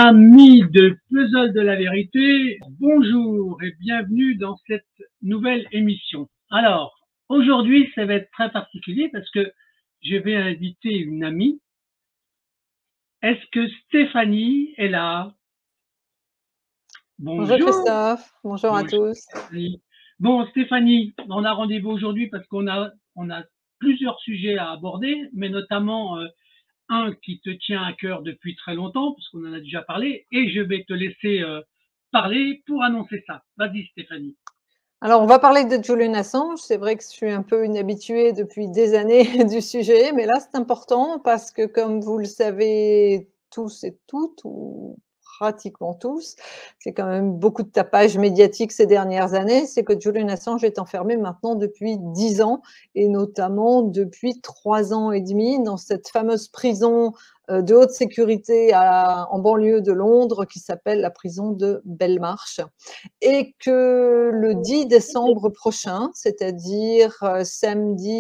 Amis de Puzzle de la Vérité, bonjour et bienvenue dans cette nouvelle émission. Alors, aujourd'hui, ça va être très particulier parce que je vais inviter une amie. Est-ce que Stéphanie est là? Bonjour Bonjour. Christophe, bonjour à Bonjour tous. Stéphanie. Bon, Stéphanie, on a rendez-vous aujourd'hui parce qu'on a plusieurs sujets à aborder, mais notamment un qui te tient à cœur depuis très longtemps, parce qu'on en a déjà parlé, et je vais te laisser parler pour annoncer ça. Vas-y, Stéphanie. Alors, on va parler de Julian Assange. C'est vrai que je suis un peu une habituée depuis des années du sujet, mais là, c'est important parce que, comme vous le savez tous et toutes, ou pratiquement tous, c'est quand même beaucoup de tapage médiatique ces dernières années, c'est que Julian Assange est enfermé maintenant depuis 10 ans, et notamment depuis 3 ans et demi dans cette fameuse prison de haute sécurité en banlieue de Londres qui s'appelle la prison de Belmarsh. Et que le 10 décembre prochain, c'est-à-dire samedi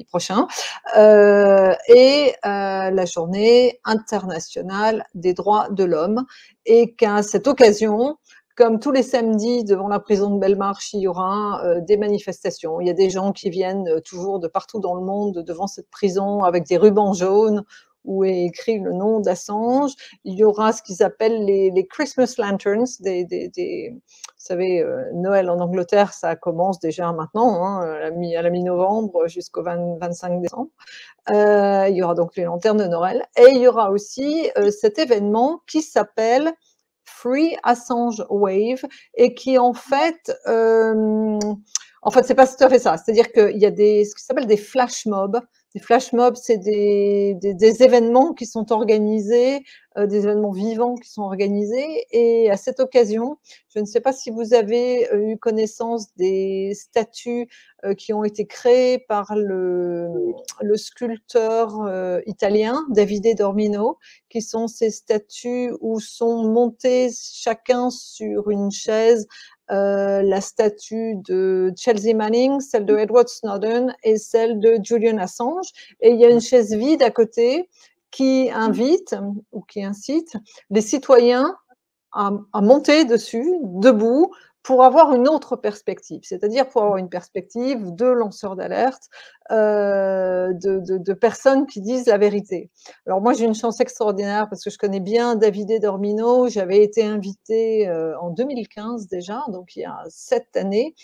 prochain, est la journée internationale des droits de l'homme, et qu'à cette occasion, comme tous les samedis devant la prison de Belmarsh, il y aura des manifestations. Il y a des gens qui viennent toujours de partout dans le monde devant cette prison avec des rubans jaunes où est écrit le nom d'Assange. Il y aura ce qu'ils appellent les Christmas lanterns, vous savez, Noël en Angleterre, ça commence déjà maintenant, hein, à la mi-novembre jusqu'au 25 décembre. Il y aura donc les lanternes de Noël, et il y aura aussi cet événement qui s'appelle Free Assange Wave, et qui en fait, c'est pas tout à fait ça. C'est-à-dire qu'il y a ce qui s'appelle des flash mobs. Des flash mobs, c'est des événements qui sont organisés, des événements vivants qui sont organisés. Et à cette occasion, je ne sais pas si vous avez eu connaissance des statues qui ont été créées par le sculpteur italien Davide Dormino, qui sont ces statues où sont montés chacun sur une chaise la statue de Chelsea Manning, celle de Edward Snowden et celle de Julian Assange. Et il y a une chaise vide à côté qui invite ou qui incite les citoyens à monter dessus, debout, pour avoir une autre perspective, c'est-à-dire pour avoir une perspective de lanceurs d'alerte, de personnes qui disent la vérité. Alors moi, j'ai une chance extraordinaire parce que je connais bien Davide Dormino. J'avais été invitée en 2015 déjà, donc il y a 7 années,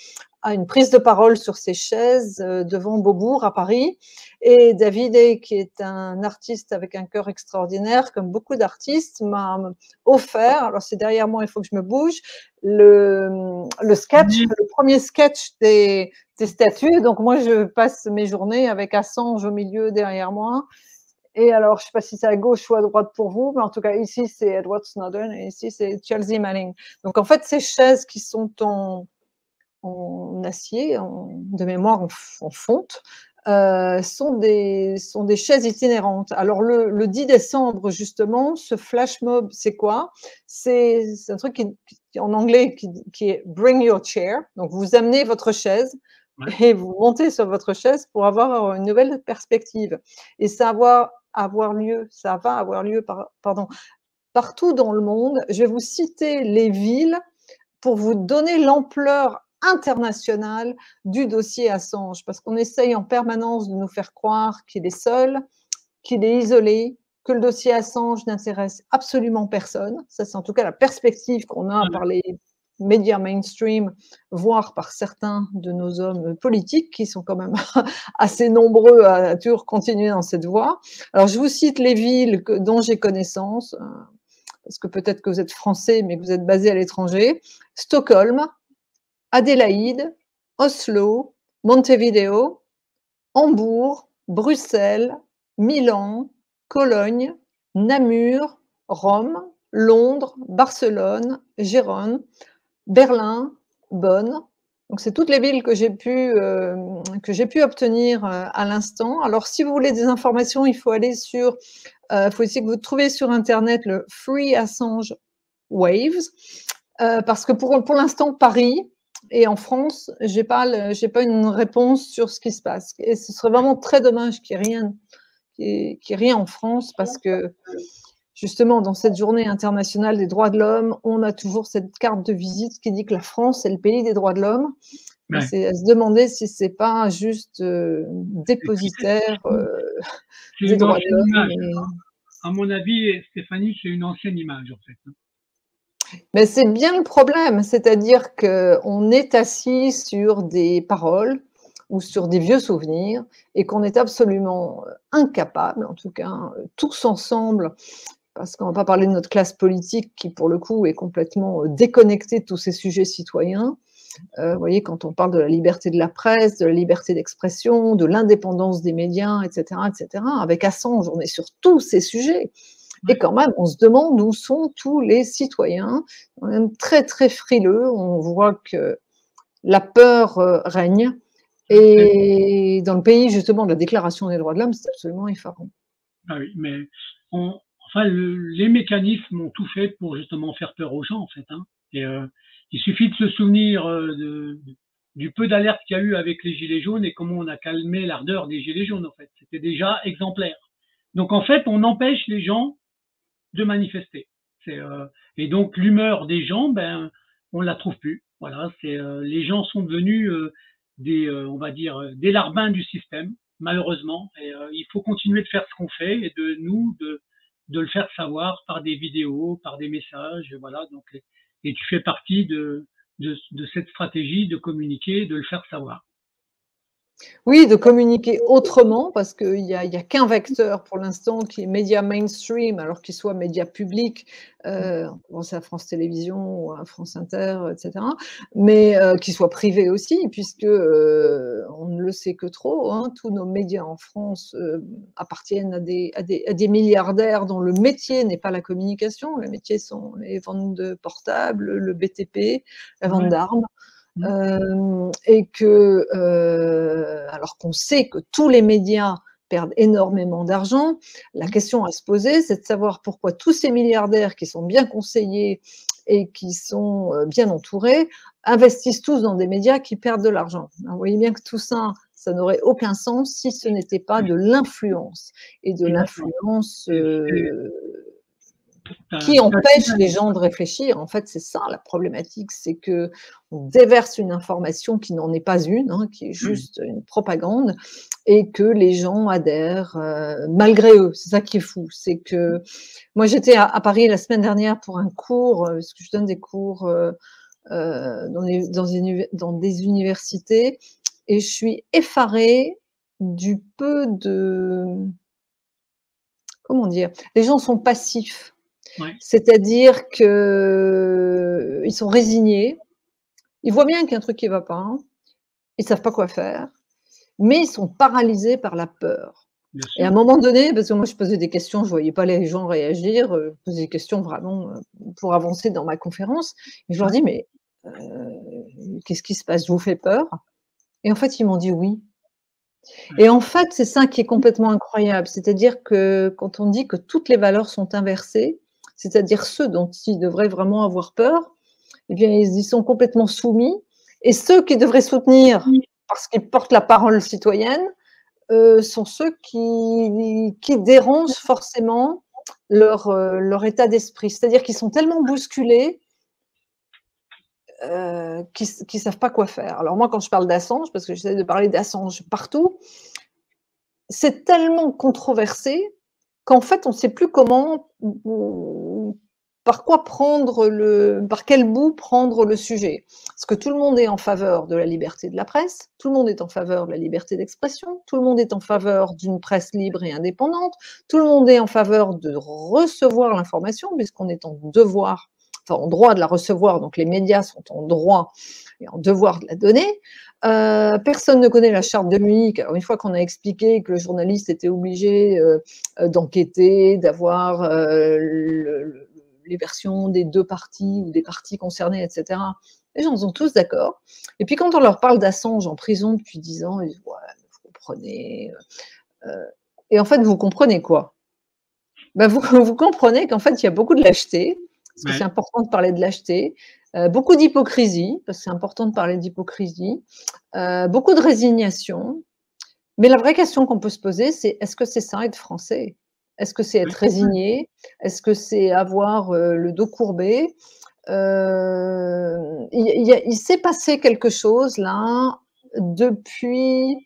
à une prise de parole sur ses chaises devant Beaubourg à Paris. Et Davide, qui est un artiste avec un cœur extraordinaire, comme beaucoup d'artistes, m'a offert, alors c'est derrière moi, il faut que je me bouge, le sketch, le premier sketch des statues. Donc moi, je passe mes journées avec Assange au milieu derrière moi. Et alors, je ne sais pas si c'est à gauche ou à droite pour vous, mais en tout cas, ici, c'est Edward Snowden et ici, c'est Chelsea Manning. Donc, en fait, ces chaises qui sont en acier, de mémoire en fonte, sont des chaises itinérantes. Alors, le 10 décembre, justement, ce flash mob, c'est quoi? C'est un truc en anglais qui est Bring your chair. Donc, vous amenez votre chaise et vous montez sur votre chaise pour avoir une nouvelle perspective. Et ça va avoir lieu partout dans le monde. Je vais vous citer les villes pour vous donner l'ampleur internationale du dossier Assange, parce qu'on essaye en permanence de nous faire croire qu'il est seul, qu'il est isolé, que le dossier Assange n'intéresse absolument personne. Ça, c'est en tout cas la perspective qu'on a par les médias mainstream, voire par certains de nos hommes politiques qui sont quand même assez nombreux à toujours continuer dans cette voie. Alors, je vous cite les villes dont j'ai connaissance, parce que peut-être que vous êtes français, mais que vous êtes basé à l'étranger. Stockholm, Adélaïde, Oslo, Montevideo, Hambourg, Bruxelles, Milan, Cologne, Namur, Rome, Londres, Barcelone, Gérone, Berlin, Bonn. Donc, c'est toutes les villes que j'ai pu obtenir à l'instant. Alors, si vous voulez des informations, il faut aller sur, faut essayer que vous trouviez sur Internet le Free Assange Waves, parce que pour l'instant, Paris et en France, j'ai pas une réponse sur ce qui se passe. Et ce serait vraiment très dommage qu'il n'y ait rien en France, parce que justement, dans cette journée internationale des droits de l'homme, on a toujours cette carte de visite qui dit que la France est le pays des droits de l'homme. Ouais. C'est à se demander si c'est pas juste dépositaire C'est des une droits de ancienne l'homme. image. À mon avis, Stéphanie, c'est une ancienne image, en fait. Mais c'est bien le problème, c'est-à-dire qu'on est assis sur des paroles ou sur des vieux souvenirs et qu'on est absolument incapable, en tout cas, tous ensemble, parce qu'on ne va pas parler de notre classe politique qui, pour le coup, est complètement déconnectée de tous ces sujets citoyens. Vous voyez, quand on parle de la liberté de la presse, de la liberté d'expression, de l'indépendance des médias, etc., avec Assange, on est sur tous ces sujets. Et quand même, on se demande où sont tous les citoyens, quand même très, très frileux. On voit que la peur règne. Et dans le pays, justement, de la Déclaration des droits de l'homme, c'est absolument effarant. Ah oui, mais enfin, les mécanismes ont tout fait pour justement faire peur aux gens, en fait. Hein. Et il suffit de se souvenir du peu d'alerte qu'il y a eu avec les Gilets jaunes et comment on a calmé l'ardeur des Gilets jaunes, en fait. C'était déjà exemplaire. Donc, en fait, on empêche les gens de manifester. Et donc, l'humeur des gens, ben, on la trouve plus. Voilà, les gens sont devenus on va dire, des larbins du système, malheureusement. Et il faut continuer de faire ce qu'on fait et de le faire savoir par des vidéos, par des messages, voilà. Donc, et tu fais partie de cette stratégie de communiquer, de le faire savoir. Oui, de communiquer autrement, parce qu'il n'y a qu'un vecteur pour l'instant qui est média mainstream, alors qu'il soit média public, on pense à France Télévisions ou à France Inter, etc., mais qu'il soit privé aussi, puisque on ne le sait que trop, hein, tous nos médias en France appartiennent à des milliardaires dont le métier n'est pas la communication, le métier sont les ventes de portables, le BTP, la vente d'armes. Et que, alors qu'on sait que tous les médias perdent énormément d'argent, la question à se poser, c'est de savoir pourquoi tous ces milliardaires qui sont bien conseillés et qui sont bien entourés investissent tous dans des médias qui perdent de l'argent. Vous voyez bien que tout ça, ça n'aurait aucun sens si ce n'était pas de l'influence, et de l'influence qui empêche les gens de réfléchir. En fait, c'est ça la problématique, c'est qu'on déverse une information qui n'en est pas une, hein, qui est juste une propagande, et que les gens adhèrent malgré eux. C'est ça qui est fou. C'est que moi, j'étais à Paris la semaine dernière pour un cours, parce que je donne des cours dans des universités, et je suis effarée du peu de... Comment dire? Les gens sont passifs. Ouais. C'est-à-dire qu'ils sont résignés, ils voient bien qu'il y a un truc qui ne va pas, ils ne savent pas quoi faire, mais ils sont paralysés par la peur. Et à un moment donné, parce que moi je posais des questions, je ne voyais pas les gens réagir, je posais des questions vraiment pour avancer dans ma conférence, et je leur dis, mais qu'est-ce qui se passe? Je vous fais peur? Et en fait, ils m'ont dit oui. Et en fait, c'est ça qui est complètement incroyable, c'est-à-dire que quand on dit que toutes les valeurs sont inversées, c'est-à-dire ceux dont ils devraient vraiment avoir peur, eh bien, ils y sont complètement soumis. Et ceux qui devraient soutenir, parce qu'ils portent la parole citoyenne, sont ceux qui dérangent forcément leur état d'esprit. C'est-à-dire qu'ils sont tellement bousculés qu'ils ne savent pas quoi faire. Alors moi, quand je parle d'Assange, parce que j'essaie de parler d'Assange partout, c'est tellement controversé qu'en fait, on ne sait plus comment, par quel bout prendre le sujet. Parce que tout le monde est en faveur de la liberté de la presse, tout le monde est en faveur de la liberté d'expression, tout le monde est en faveur d'une presse libre et indépendante, tout le monde est en faveur de recevoir l'information, puisqu'on est en devoir, enfin en droit de la recevoir, donc les médias sont en droit et en devoir de la donner. Personne ne connaît la charte de Munich. Alors, une fois qu'on a expliqué que le journaliste était obligé d'enquêter, d'avoir les versions des deux parties ou des parties concernées, etc., les gens sont tous d'accord. Et puis quand on leur parle d'Assange en prison depuis 10 ans, ils disent « ouais, vous comprenez ». Et en fait, vous comprenez quoi? Ben, vous comprenez qu'en fait, il y a beaucoup de lâcheté, parce que c'est important de parler de lâcheté, beaucoup d'hypocrisie, parce que c'est important de parler d'hypocrisie, beaucoup de résignation. Mais la vraie question qu'on peut se poser, c'est est-ce que c'est ça être français? Est-ce que c'est être résigné? Est-ce que c'est avoir le dos courbé? Il s'est passé quelque chose là depuis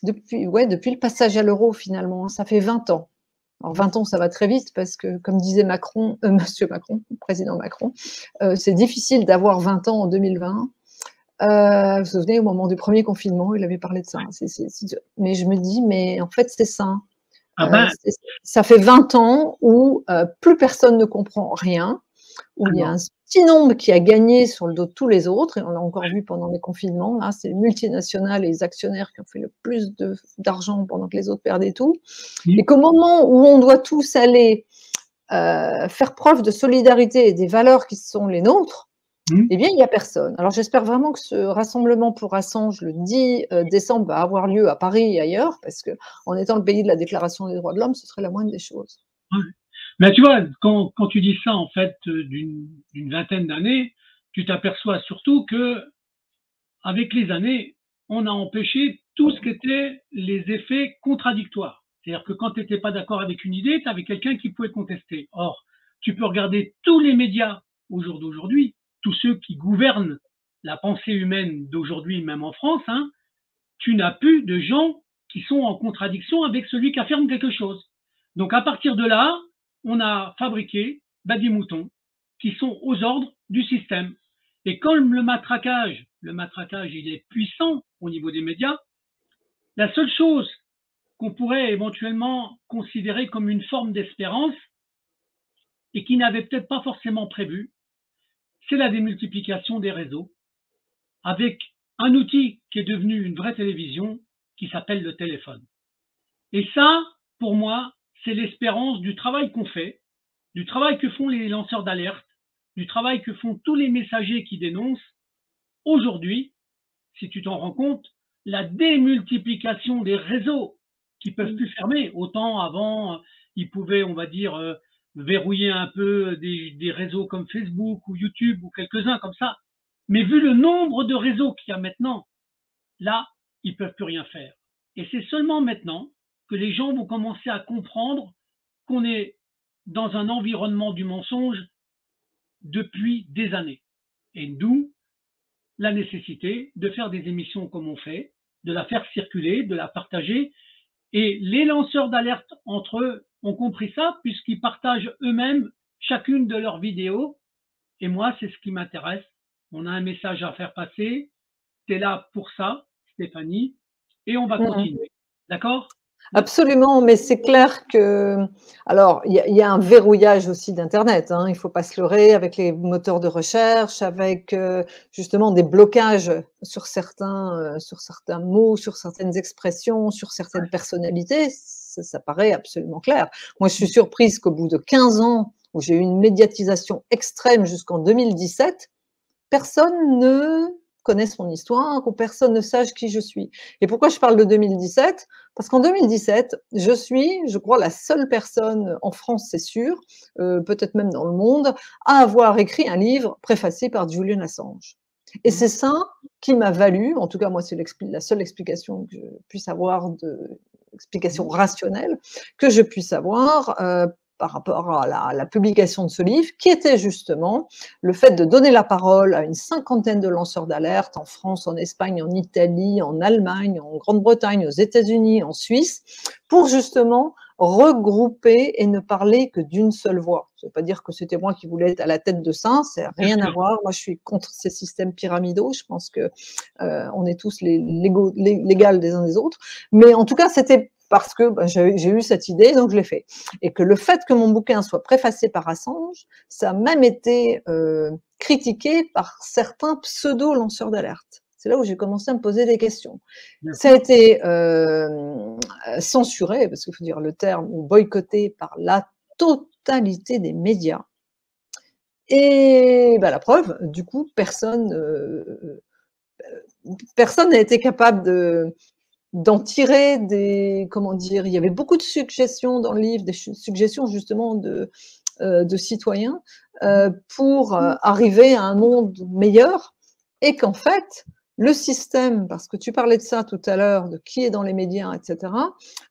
le passage à l'euro finalement. Ça fait 20 ans. Alors 20 ans, ça va très vite parce que, comme disait Macron, Monsieur Macron, président Macron, c'est difficile d'avoir 20 ans en 2020. Vous vous souvenez, au moment du premier confinement, il avait parlé de ça. Mais je me dis, mais en fait, c'est ça. Ah ben, Ça fait 20 ans où plus personne ne comprend rien, où il y a un petit nombre qui a gagné sur le dos de tous les autres, et on l'a encore vu pendant les confinements, là, c'est les multinationales et les actionnaires qui ont fait le plus d'argent pendant que les autres perdaient tout, et qu'au moment où on doit tous aller faire preuve de solidarité et des valeurs qui sont les nôtres, eh bien, il n'y a personne. Alors, j'espère vraiment que ce rassemblement pour Assange, le 10 décembre, va avoir lieu à Paris et ailleurs, parce qu'en étant le pays de la Déclaration des droits de l'homme, ce serait la moindre des choses. Ouais. Mais tu vois, quand tu dis ça, en fait, d'une vingtaine d'années, tu t'aperçois surtout que, avec les années, on a empêché tout ce qui était les effets contradictoires. C'est-à-dire que quand tu n'étais pas d'accord avec une idée, tu avais quelqu'un qui pouvait contester. Or, tu peux regarder tous les médias au jour d'aujourd'hui, tous ceux qui gouvernent la pensée humaine d'aujourd'hui, même en France, hein, tu n'as plus de gens qui sont en contradiction avec celui qui affirme quelque chose. Donc à partir de là, on a fabriqué des moutons qui sont aux ordres du système. Et comme le matraquage, il est puissant au niveau des médias, la seule chose qu'on pourrait éventuellement considérer comme une forme d'espérance et qui n'avait peut-être pas forcément prévu, c'est la démultiplication des réseaux avec un outil qui est devenu une vraie télévision qui s'appelle le téléphone. Et ça, pour moi, c'est l'espérance du travail qu'on fait, du travail que font les lanceurs d'alerte, du travail que font tous les messagers qui dénoncent. Aujourd'hui, si tu t'en rends compte, la démultiplication des réseaux qui peuvent plus fermer. Autant avant, ils pouvaient, on va dire, verrouiller un peu des réseaux comme Facebook ou YouTube ou quelques-uns comme ça. Mais vu le nombre de réseaux qu'il y a maintenant, là, ils peuvent plus rien faire. Et c'est seulement maintenant que les gens vont commencer à comprendre qu'on est dans un environnement du mensonge depuis des années. Et d'où la nécessité de faire des émissions comme on fait, de la faire circuler, de la partager. Et les lanceurs d'alerte entre eux ont compris ça puisqu'ils partagent eux-mêmes chacune de leurs vidéos. Et moi, c'est ce qui m'intéresse. On a un message à faire passer. Tu es là pour ça, Stéphanie, et on va continuer. D'accord? Absolument, mais c'est clair que… Alors, il y a un verrouillage aussi d'Internet, hein, il ne faut pas se leurrer, avec les moteurs de recherche, avec justement des blocages sur certains mots, sur certaines expressions, sur certaines personnalités, ça paraît absolument clair. Moi, je suis surprise qu'au bout de 15 ans, où j'ai eu une médiatisation extrême jusqu'en 2017, personne ne connaisse mon histoire, ou personne ne sache qui je suis. Et pourquoi je parle de 2017? Parce qu'en 2017, je suis, je crois, la seule personne en France, c'est sûr, peut-être même dans le monde, à avoir écrit un livre préfacé par Julian Assange. Et c'est ça qui m'a valu, en tout cas moi c'est la seule explication que je puisse avoir, explication rationnelle, que je puisse avoir par rapport à la publication de ce livre, qui était justement le fait de donner la parole à une cinquantaine de lanceurs d'alerte en France, en Espagne, en Italie, en Allemagne, en Grande-Bretagne, aux États-Unis, en Suisse, pour justement regrouper et ne parler que d'une seule voix. Ça ne veut pas dire que c'était moi qui voulais être à la tête de ça, c'est rien à voir. Moi, je suis contre ces systèmes pyramidaux. Je pense que on est tous légaux des uns des autres. Mais en tout cas, c'était parce que j'ai eu cette idée, donc je l'ai fait. Et que le fait que mon bouquin soit préfacé par Assange, ça a même été critiqué par certains pseudo-lanceurs d'alerte. C'est là où j'ai commencé à me poser des questions. Ça a été censuré, parce qu'il faut dire le terme, ou boycotté par la totalité des médias. Et la preuve, du coup, personne n'a été capable d'en tirer des, comment dire, il y avait beaucoup de suggestions dans le livre, des suggestions justement de citoyens pour arriver à un monde meilleur, et qu'en fait, le système, parce que tu parlais de ça tout à l'heure, de qui est dans les médias, etc.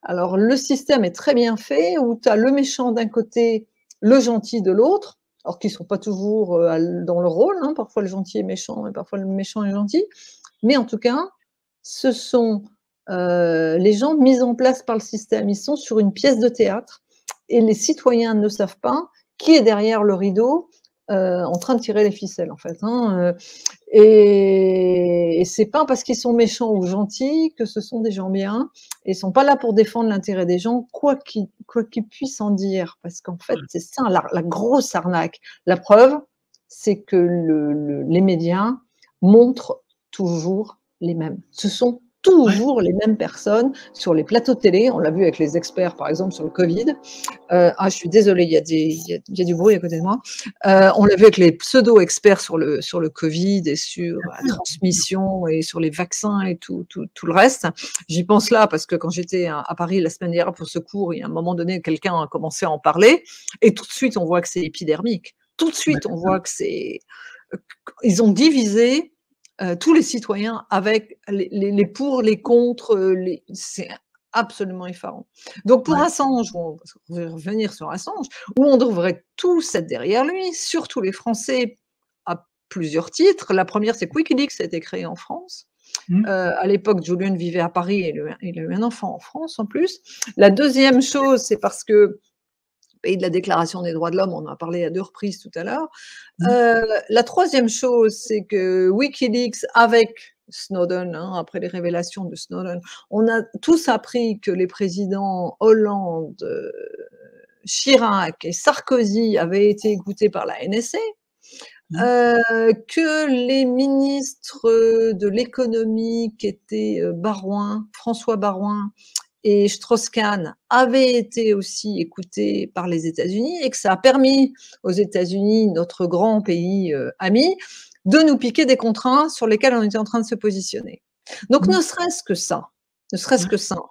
Alors, le système est très bien fait, où tu as le méchant d'un côté, le gentil de l'autre, alors qu'ils ne sont pas toujours dans le rôle, hein, parfois le gentil est méchant et parfois le méchant est gentil, mais en tout cas, ce sont les gens mis en place par le système. Ils sont sur une pièce de théâtre et les citoyens ne savent pas qui est derrière le rideau en train de tirer les ficelles, en fait. Hein. Et c'est pas parce qu'ils sont méchants ou gentils que ce sont des gens bien. Et ils sont pas là pour défendre l'intérêt des gens, quoi qu'ils puissent en dire. Parce qu'en fait, c'est ça la grosse arnaque. La preuve, c'est que les médias montrent toujours les mêmes. Ce sont toujours les mêmes personnes sur les plateaux de télé. On l'a vu avec les experts, par exemple, sur le Covid. Je suis désolée, il y a du bruit à côté de moi. On l'a vu avec les pseudo-experts sur le Covid et sur la transmission et sur les vaccins et tout le reste. J'y pense là parce que quand j'étais à Paris la semaine dernière pour ce cours, il y a un moment donné, quelqu'un a commencé à en parler et tout de suite, on voit que c'est épidermique. Tout de suite, on voit que c'est... Ils ont divisé tous les citoyens avec les pour, les contre, c'est absolument effarant. Donc pour Assange, on va revenir sur Assange, où on devrait tous être derrière lui, surtout les Français, à plusieurs titres. La première, c'est que Wikileaks a été créé en France. À l'époque, Julian vivait à Paris et il a eu un enfant en France en plus. La deuxième chose, c'est parce que pays de la Déclaration des droits de l'homme, on en a parlé à 2 reprises tout à l'heure. La troisième chose, c'est que Wikileaks, avec Snowden, hein, après les révélations de Snowden, on a tous appris que les présidents Hollande, Chirac et Sarkozy avaient été écoutés par la NSA, que les ministres de l'économie, qui étaient François Baroin, et Strauss-Kahn avait été aussi écouté par les États-Unis et que ça a permis aux États-Unis, notre grand pays ami, de nous piquer des contrats sur lesquels on était en train de se positionner. Donc, ne serait-ce que ça,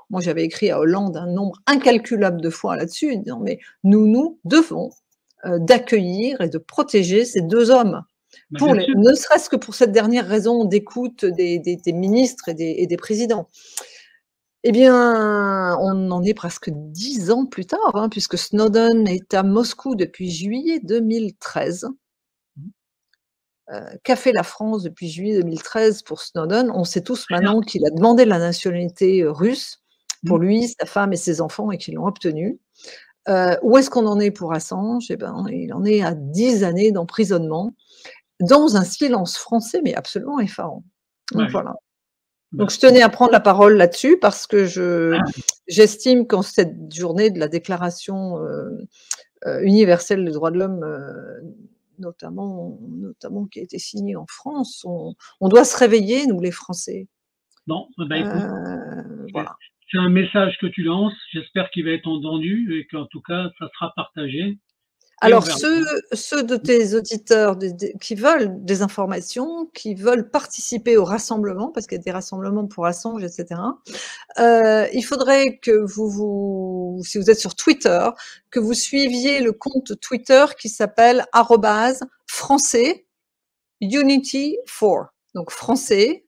moi j'avais écrit à Hollande un nombre incalculable de fois là-dessus, disant mais nous devons d'accueillir et de protéger ces 2 hommes. Ne serait-ce que pour cette dernière raison d'écoute des ministres et des présidents. Eh bien, on en est presque 10 ans plus tard, hein, puisque Snowden est à Moscou depuis juillet 2013. Qu'a fait la France depuis juillet 2013 pour Snowden? On sait tous maintenant qu'il a demandé la nationalité russe pour lui, sa femme et ses enfants et qu'ils l'ont obtenue. Où est-ce qu'on en est pour Assange? Eh ben, il en est à 10 années d'emprisonnement dans un silence français, mais absolument effarant. Donc voilà. Donc, je tenais à prendre la parole là-dessus parce que j'estime qu'en cette journée de la Déclaration universelle des droits de l'homme, notamment qui a été signée en France, on doit se réveiller, nous les Français. Bon, ben, écoute, voilà. C'est un message que tu lances, j'espère qu'il va être entendu et qu'en tout cas, ça sera partagé. Alors, ceux de tes auditeurs qui veulent des informations, qui veulent participer au rassemblement, parce qu'il y a des rassemblements pour Assange, etc., il faudrait que si vous êtes sur Twitter, que vous suiviez le compte Twitter qui s'appelle @français Unity 4. Donc, français,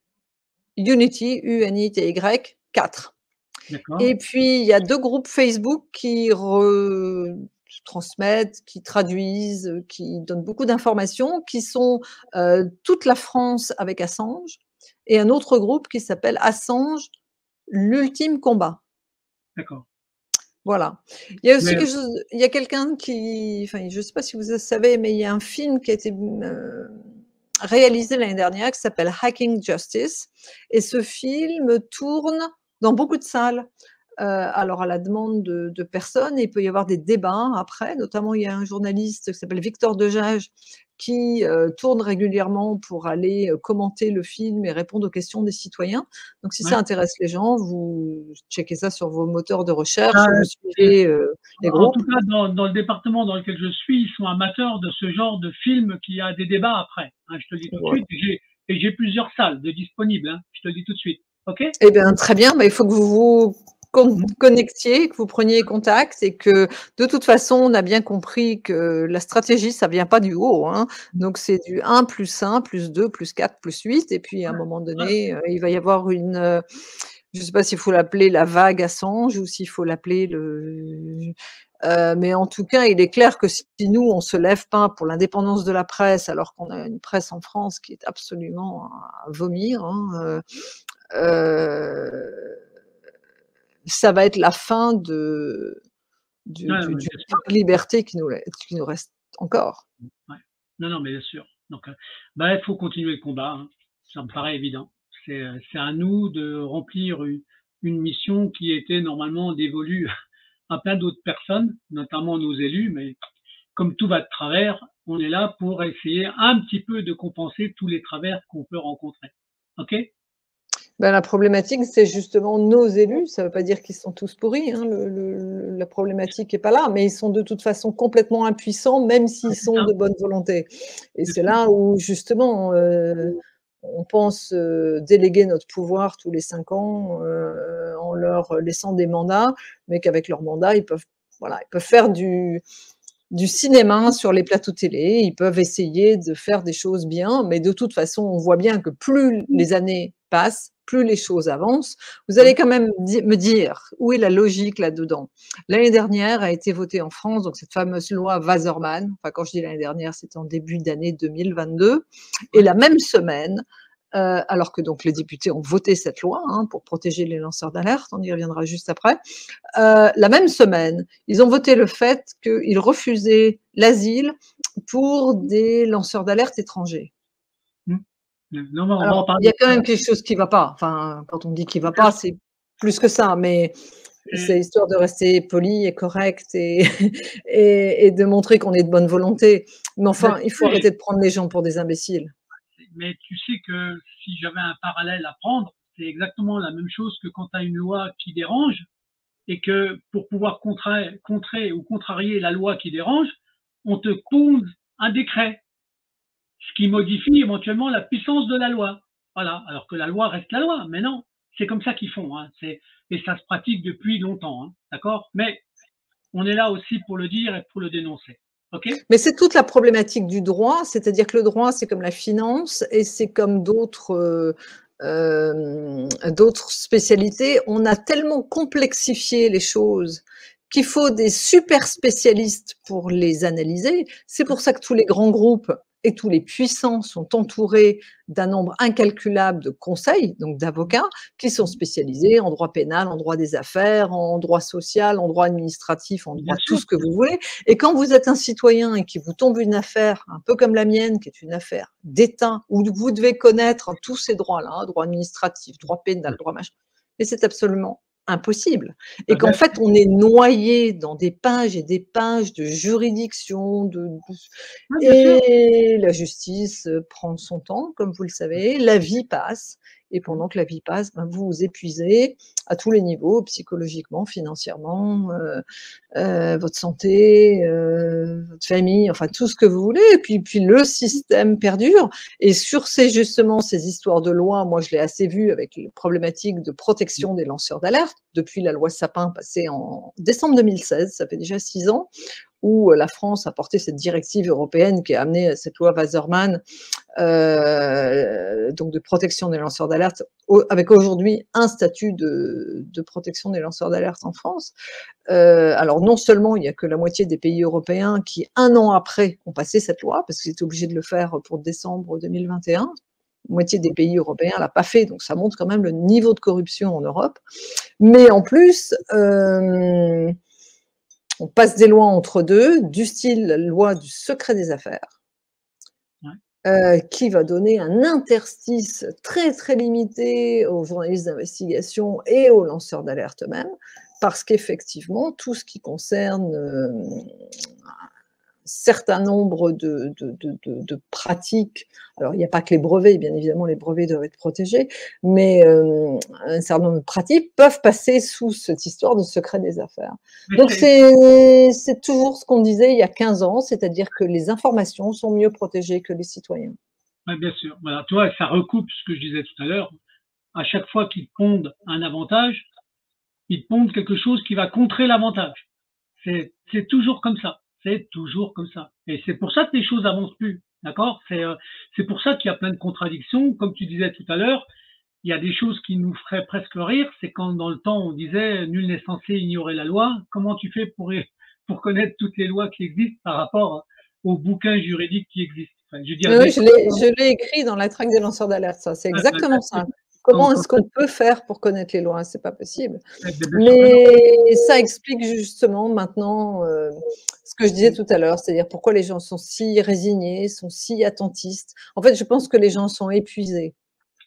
Unity, U-N-I-T-Y 4. Et puis, il y a 2 groupes Facebook qui transmettent, qui traduisent, qui donnent beaucoup d'informations, qui sont toute la France avec Assange, et un autre groupe qui s'appelle Assange, l'ultime combat. D'accord. Voilà. Il y a aussi il y a quelqu'un qui, enfin, je ne sais pas si vous le savez, mais il y a un film qui a été réalisé l'année dernière qui s'appelle Hacking Justice, et ce film tourne dans beaucoup de salles. Alors à la demande de personnes, il peut y avoir des débats après, notamment il y a un journaliste qui s'appelle Victor Dejage qui tourne régulièrement pour aller commenter le film et répondre aux questions des citoyens. Donc si ça intéresse les gens, vous checkez ça sur vos moteurs de recherche, vous suivez les groupes. En tout cas, dans le département dans lequel je suis, ils sont amateurs de ce genre de film qui a des débats après. Hein, je te le dis tout de suite, et j'ai plusieurs salles de disponibles, hein, je te le dis tout de suite. OK? Eh bien, très bien, mais il faut que vous connectiez, que vous preniez contact et que de toute façon, on a bien compris que la stratégie, ça vient pas du haut, hein. Donc c'est du 1 + 1 + 2 + 4 + 8 et puis à un moment donné, il va y avoir une, je ne sais pas s'il faut l'appeler la vague Assange ou s'il faut l'appeler mais en tout cas, il est clair que si nous, on se lève pas pour l'indépendance de la presse, alors qu'on a une presse en France qui est absolument à vomir, hein, ça va être la fin du peu de liberté qui nous reste encore. Ouais. Non, mais bien sûr. Donc, il faut continuer le combat, hein. Ça me paraît évident. C'est à nous de remplir une mission qui était normalement dévolue à plein d'autres personnes, notamment nos élus, mais comme tout va de travers, on est là pour essayer un petit peu de compenser tous les travers qu'on peut rencontrer. OK? Ben, la problématique, c'est justement nos élus. Ça ne veut pas dire qu'ils sont tous pourris, hein, la problématique n'est pas là, mais ils sont de toute façon complètement impuissants, même s'ils sont de bonne volonté. Et c'est là où justement, on pense déléguer notre pouvoir tous les 5 ans en leur laissant des mandats, mais qu'avec leur mandat, ils peuvent faire du cinéma sur les plateaux télé, ils peuvent essayer de faire des choses bien, mais de toute façon, on voit bien que plus les années passent, plus les choses avancent. Vous allez quand même me dire où est la logique là-dedans. L'année dernière a été votée en France, donc cette fameuse loi Wasserman, enfin quand je dis l'année dernière, c'était en début d'année 2022, et la même semaine, alors que donc les députés ont voté cette loi pour protéger les lanceurs d'alerte, on y reviendra juste après, la même semaine, ils ont voté le fait qu'ils refusaient l'asile pour des lanceurs d'alerte étrangers. Non, mais on va en Alors, parler. il y a quand même quelque chose qui ne va pas. Enfin, quand on dit qu'il ne va pas, c'est plus que ça, mais c'est histoire de rester poli et correct et de montrer qu'on est de bonne volonté. Mais enfin, il faut arrêter de prendre les gens pour des imbéciles. Mais tu sais que si j'avais un parallèle à prendre, c'est exactement la même chose que quand tu as une loi qui dérange et que pour pouvoir contrer ou contrarier la loi qui dérange, on te pose un décret, ce qui modifie éventuellement la puissance de la loi. Voilà, alors que la loi reste la loi. Mais non, c'est comme ça qu'ils font. Hein. Et ça se pratique depuis longtemps. Hein. D'accord? Mais on est là aussi pour le dire et pour le dénoncer. Okay. Mais c'est toute la problématique du droit, c'est-à-dire que le droit, c'est comme la finance et c'est comme d'autres spécialités. On a tellement complexifié les choses qu'il faut des super spécialistes pour les analyser. C'est pour ça que tous les grands groupes et tous les puissants sont entourés d'un nombre incalculable de conseils, donc d'avocats, qui sont spécialisés en droit pénal, en droit des affaires, en droit social, en droit administratif, en droit tout ce que vous voulez. Et quand vous êtes un citoyen et qu'il vous tombe une affaire, un peu comme la mienne, qui est une affaire d'État, où vous devez connaître tous ces droits-là, droit administratif, droit pénal, droit machin, mais c'est absolument impossible. Et qu'en fait, on est noyé dans des pages et des pages de juridiction, et la justice prend son temps, comme vous le savez, la vie passe, et pendant que la vie passe, vous vous épuisez à tous les niveaux, psychologiquement, financièrement, votre santé, votre famille, enfin tout ce que vous voulez, et puis le système perdure. Et sur justement ces histoires de loi, moi je l'ai assez vu avec les problématiques de protection des lanceurs d'alerte, depuis la loi Sapin passée en décembre 2016, ça fait déjà 6 ans, où la France a porté cette directive européenne qui a amené à cette loi Wasserman, donc de protection des lanceurs d'alerte, avec aujourd'hui un statut de protection des lanceurs d'alerte en France. Alors non seulement il n'y a que la moitié des pays européens qui, 1 an après, ont passé cette loi, parce qu'ils étaient obligés de le faire pour décembre 2021, la moitié des pays européens ne l'a pas fait, donc ça montre quand même le niveau de corruption en Europe. Mais en plus, on passe des lois entre deux, du style la loi du secret des affaires, qui va donner un interstice très très limité aux journalistes d'investigation et aux lanceurs d'alerte eux-mêmes, parce qu'effectivement, tout ce qui concerne certain nombre de pratiques, alors il n'y a pas que les brevets, bien évidemment les brevets doivent être protégés, mais un certain nombre de pratiques peuvent passer sous cette histoire de secret des affaires. Donc c'est toujours ce qu'on disait il y a 15 ans, c'est-à-dire que les informations sont mieux protégées que les citoyens. Oui, bien sûr. Voilà, toi, ça recoupe ce que je disais tout à l'heure. À chaque fois qu'ils pondent un avantage, ils te pondent quelque chose qui va contrer l'avantage. C'est toujours comme ça. C'est toujours comme ça. Et c'est pour ça que les choses avancent plus. D'accord? C'est pour ça qu'il y a plein de contradictions. Comme tu disais tout à l'heure, il y a des choses qui nous feraient presque rire. C'est quand dans le temps on disait nul n'est censé ignorer la loi. Comment tu fais pour connaître toutes les lois qui existent par rapport aux bouquins juridiques qui existent? Enfin, je veux dire, Oui, je l'ai écrit dans la traque des lanceurs d'alerte, ça. C'est exactement ça. Comment est-ce qu'on peut faire pour connaître les lois? C'est pas possible. Mais ça explique justement maintenant ce que je disais tout à l'heure, c'est-à-dire pourquoi les gens sont si résignés, sont si attentistes. En fait, je pense que les gens sont épuisés.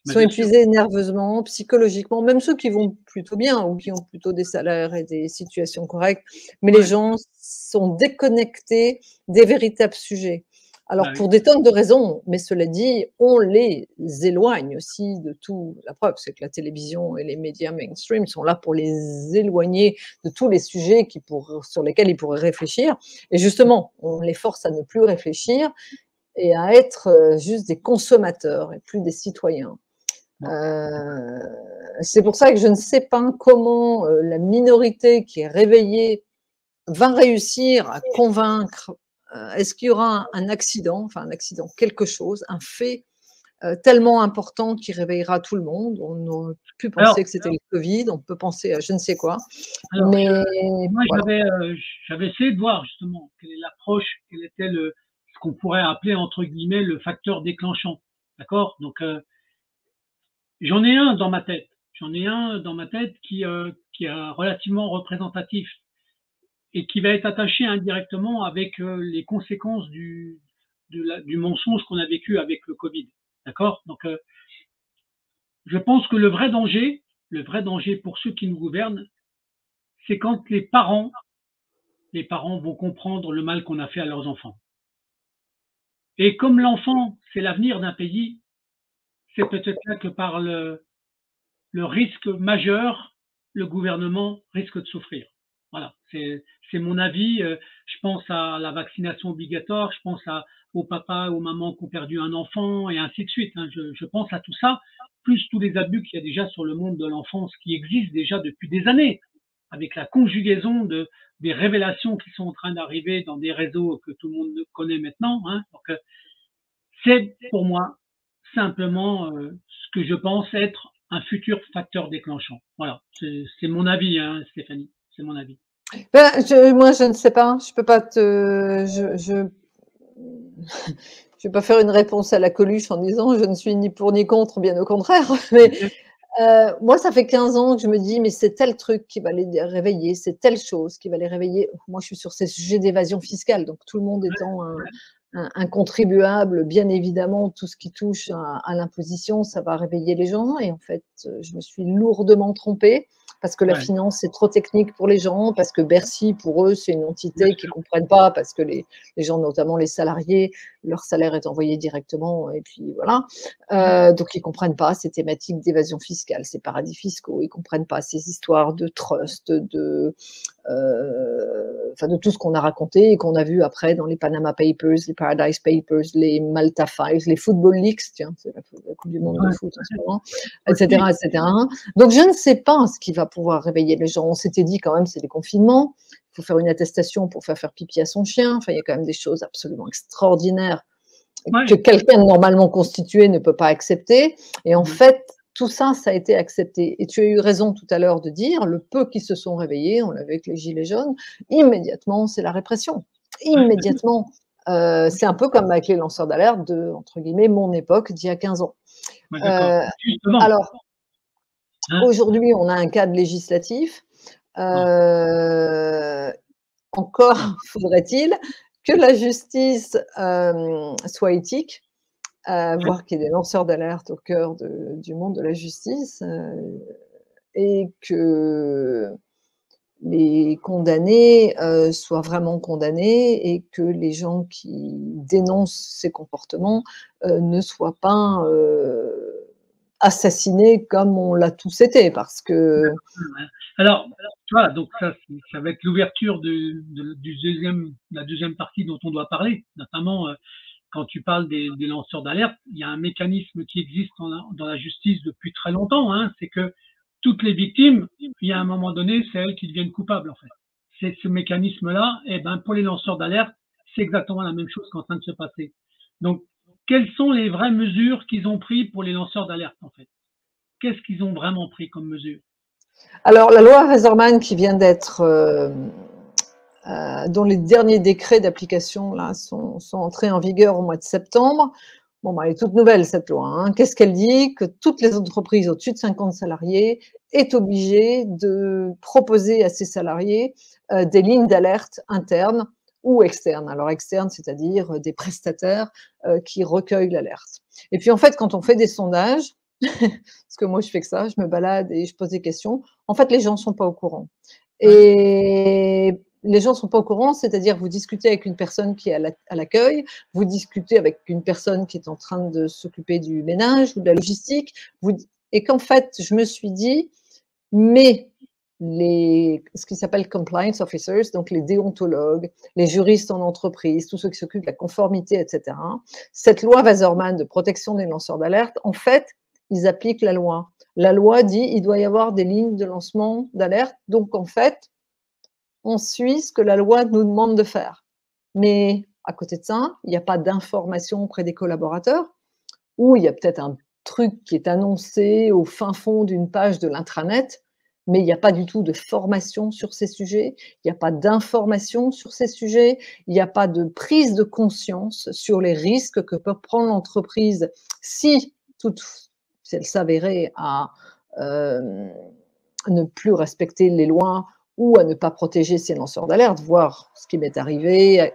Ils sont épuisés nerveusement, psychologiquement, même ceux qui vont plutôt bien ou qui ont plutôt des salaires et des situations correctes. Mais les gens sont déconnectés des véritables sujets. Alors, pour des tonnes de raisons, mais cela dit, on les éloigne aussi de tout. La preuve, c'est que la télévision et les médias mainstream sont là pour les éloigner de tous les sujets sur lesquels ils pourraient réfléchir. Et justement, on les force à ne plus réfléchir et à être juste des consommateurs et plus des citoyens. C'est pour ça que je ne sais pas comment la minorité qui est réveillée va réussir à convaincre. Est-ce qu'il y aura un accident, quelque chose, un fait tellement important qui réveillera tout le monde? On aurait pu penser que c'était le Covid, on peut penser à je ne sais quoi. Alors, mais moi, voilà. j'avais essayé de voir justement quelle est l'approche, quel était ce qu'on pourrait appeler entre guillemets le facteur déclenchant. D'accord? Donc, j'en ai un dans ma tête. J'en ai un dans ma tête qui est relativement représentatif et qui va être attaché indirectement avec les conséquences du mensonge qu'on a vécu avec le Covid. D'accord? Donc, je pense que le vrai danger pour ceux qui nous gouvernent, c'est quand les parents vont comprendre le mal qu'on a fait à leurs enfants. Et comme l'enfant, c'est l'avenir d'un pays, c'est peut-être là que par le risque majeur, le gouvernement risque de souffrir. Voilà, c'est mon avis. Je pense à la vaccination obligatoire, je pense aux papas, aux mamans qui ont perdu un enfant et ainsi de suite. Hein. Je pense à tout ça, plus tous les abus qu'il y a déjà sur le monde de l'enfance qui existent déjà depuis des années, avec la conjugaison des révélations qui sont en train d'arriver dans des réseaux que tout le monde connaît maintenant. Hein. Donc, c'est pour moi simplement ce que je pense être un futur facteur déclenchant. Voilà, c'est mon avis, hein, Stéphanie, c'est mon avis. Ben, moi, je ne sais pas. Je peux pas je vais pas faire une réponse à la Coluche en disant je ne suis ni pour ni contre, bien au contraire. Mais moi, ça fait 15 ans que je me dis, mais c'est tel truc qui va les réveiller, c'est telle chose qui va les réveiller. Moi, je suis sur ces sujets d'évasion fiscale, donc tout le monde étant un contribuable, bien évidemment, tout ce qui touche à l'imposition, ça va réveiller les gens. Et en fait, je me suis lourdement trompée parce que la finance, c'est trop technique pour les gens, parce que Bercy, pour eux, c'est une entité qu'ils ne comprennent pas, parce que les gens, notamment les salariés, leur salaire est envoyé directement, et puis voilà. Donc, ils ne comprennent pas ces thématiques d'évasion fiscale, ces paradis fiscaux, ils ne comprennent pas ces histoires de trust, de tout ce qu'on a raconté et qu'on a vu après dans les Panama Papers, les Paradise Papers, les Malta Files, les Football Leaks, tiens, c'est la Coupe du Monde de foot en ce moment, etc., etc. Donc, je ne sais pas ce qui va pouvoir réveiller les gens. On s'était dit quand même, c'est des confinements, il faut faire une attestation pour faire pipi à son chien. Enfin, il y a quand même des choses absolument extraordinaires que quelqu'un normalement constitué ne peut pas accepter. Et en fait, tout ça, ça a été accepté. Et tu as eu raison tout à l'heure de dire, le peu qui se sont réveillés, on l'a vu avec les Gilets jaunes, immédiatement, c'est la répression. Immédiatement. C'est un peu comme avec les lanceurs d'alerte de, entre guillemets, mon époque d'il y a 15 ans. Alors, aujourd'hui, on a un cadre législatif. Encore faudrait-il que la justice soit éthique, voire qu'il y ait des lanceurs d'alerte au cœur du monde de la justice, et que les condamnés soient vraiment condamnés et que les gens qui dénoncent ces comportements ne soient pas assassinés comme on l'a tous été, parce que… Alors, tu vois, donc ça va être l'ouverture de la deuxième partie dont on doit parler, notamment quand tu parles des lanceurs d'alerte. Il y a un mécanisme qui existe dans la justice depuis très longtemps, hein, c'est que toutes les victimes, il y a un moment donné, c'est elles qui deviennent coupables, en fait. C'est ce mécanisme-là, et ben, pour les lanceurs d'alerte, c'est exactement la même chose qui est en train de se passer. Donc, quelles sont les vraies mesures qu'ils ont prises pour les lanceurs d'alerte, en fait? Qu'est-ce qu'ils ont vraiment pris comme mesure? Alors, la loi Wesermann qui vient d'être, dont les derniers décrets d'application là sont entrés en vigueur au mois de septembre. Bon, bah, elle est toute nouvelle cette loi. Hein. Qu'est-ce qu'elle dit? Que toutes les entreprises au-dessus de 50 salariés est obligée de proposer à ses salariés des lignes d'alerte internes ou externes. Alors externes, c'est-à-dire des prestataires qui recueillent l'alerte. Et puis en fait, quand on fait des sondages, parce que moi je fais que ça, je me balade et je pose des questions, en fait les gens ne sont pas au courant. Et les gens ne sont pas au courant, c'est-à-dire vous discutez avec une personne qui est à l'accueil, vous discutez avec une personne qui est en train de s'occuper du ménage ou de la logistique, et qu'en fait, je me suis dit, mais ce qui s'appelle compliance officers, donc les déontologues, les juristes en entreprise, tous ceux qui s'occupent de la conformité, etc., cette loi Wesermann de protection des lanceurs d'alerte, en fait, ils appliquent la loi. La loi dit il doit y avoir des lignes de lancement d'alerte, donc en fait, on suit ce que la loi nous demande de faire. Mais à côté de ça, il n'y a pas d'information auprès des collaborateurs, ou il y a peut-être un truc qui est annoncé au fin fond d'une page de l'intranet, mais il n'y a pas du tout de formation sur ces sujets, il n'y a pas d'information sur ces sujets, il n'y a pas de prise de conscience sur les risques que peut prendre l'entreprise si elle s'avérait à ne plus respecter les lois ou à ne pas protéger ses lanceurs d'alerte, voire ce qui m'est arrivé,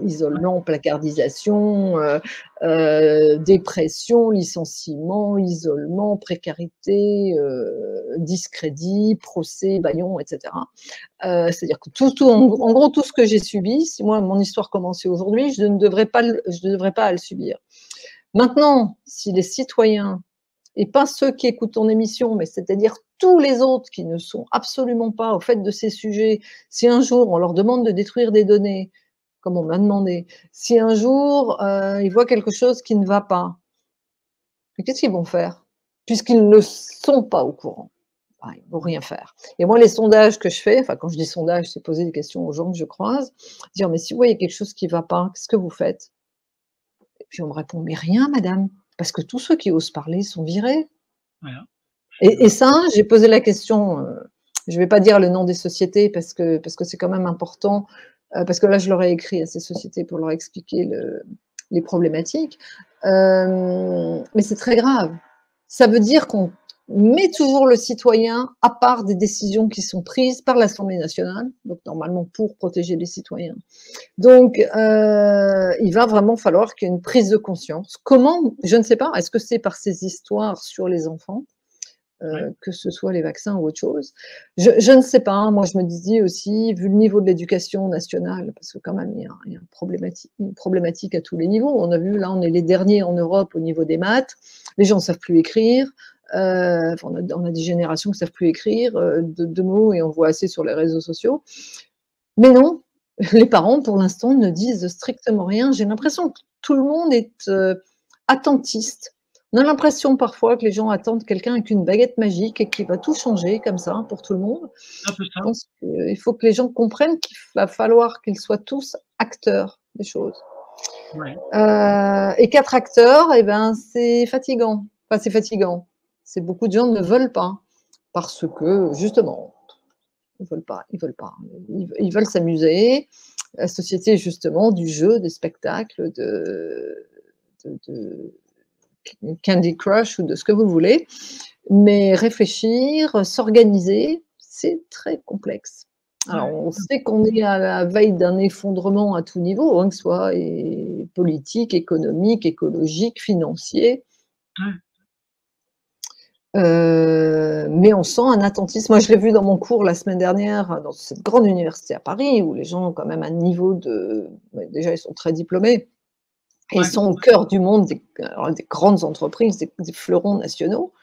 isolement, placardisation, dépression, licenciement, isolement, précarité, discrédit, procès, bâillon, etc. C'est-à-dire que en gros, tout ce que j'ai subi, si moi, mon histoire commençait aujourd'hui, je ne devrais pas le subir. Maintenant, si les citoyens, et pas ceux qui écoutent ton émission, mais c'est-à-dire tous les autres qui ne sont absolument pas au fait de ces sujets, si un jour on leur demande de détruire des données, comme on m'a demandé, si un jour ils voient quelque chose qui ne va pas, qu'est-ce qu'ils vont faire? Puisqu'ils ne sont pas au courant. Ils ne vont rien faire. Et moi, les sondages que je fais, enfin quand je dis sondage, c'est poser des questions aux gens que je croise, dire mais si vous voyez quelque chose qui ne va pas, qu'est-ce que vous faites? Et puis on me répond mais rien madame, parce que tous ceux qui osent parler sont virés. Voilà. Et ça, j'ai posé la question, je ne vais pas dire le nom des sociétés parce que c'est quand même important, parce que là, je leur ai écrit à ces sociétés pour leur expliquer les problématiques. Mais c'est très grave. Ça veut dire qu'on met toujours le citoyen à part des décisions qui sont prises par l'Assemblée nationale, donc normalement pour protéger les citoyens. Donc, il va vraiment falloir qu'il y ait une prise de conscience. Comment? Je ne sais pas. Est-ce que c'est par ces histoires sur les enfants? Que ce soit les vaccins ou autre chose. Je ne sais pas, moi je me disais aussi, vu le niveau de l'éducation nationale, parce que quand même il y a une problématique à tous les niveaux, on a vu là on est les derniers en Europe au niveau des maths, les gens ne savent plus écrire, on a des générations qui ne savent plus écrire de mots et on voit assez sur les réseaux sociaux, mais non, les parents pour l'instant ne disent strictement rien, j'ai l'impression que tout le monde est attentiste. On a l'impression parfois que les gens attendent quelqu'un avec une baguette magique et qui va tout changer comme ça pour tout le monde. Je pense qu'il faut que les gens comprennent qu'il va falloir qu'ils soient tous acteurs des choses. Ouais. Et qu'être acteur, eh ben, c'est fatigant. Enfin, c'est fatigant. C'est beaucoup de gens ne veulent pas parce que justement, ils veulent pas. Ils veulent s'amuser. La société justement du jeu, des spectacles, de Candy Crush ou de ce que vous voulez, mais réfléchir, s'organiser, c'est très complexe. Alors, on sait qu'on est à la veille d'un effondrement à tout niveau, hein, que ce soit politique, économique, écologique, financier. Mais on sent un attentisme. Moi, je l'ai vu dans mon cours la semaine dernière, dans cette grande université à Paris, où les gens ont quand même un niveau de... Déjà, ils sont très diplômés. Et ils sont au cœur du monde des grandes entreprises, des fleurons nationaux.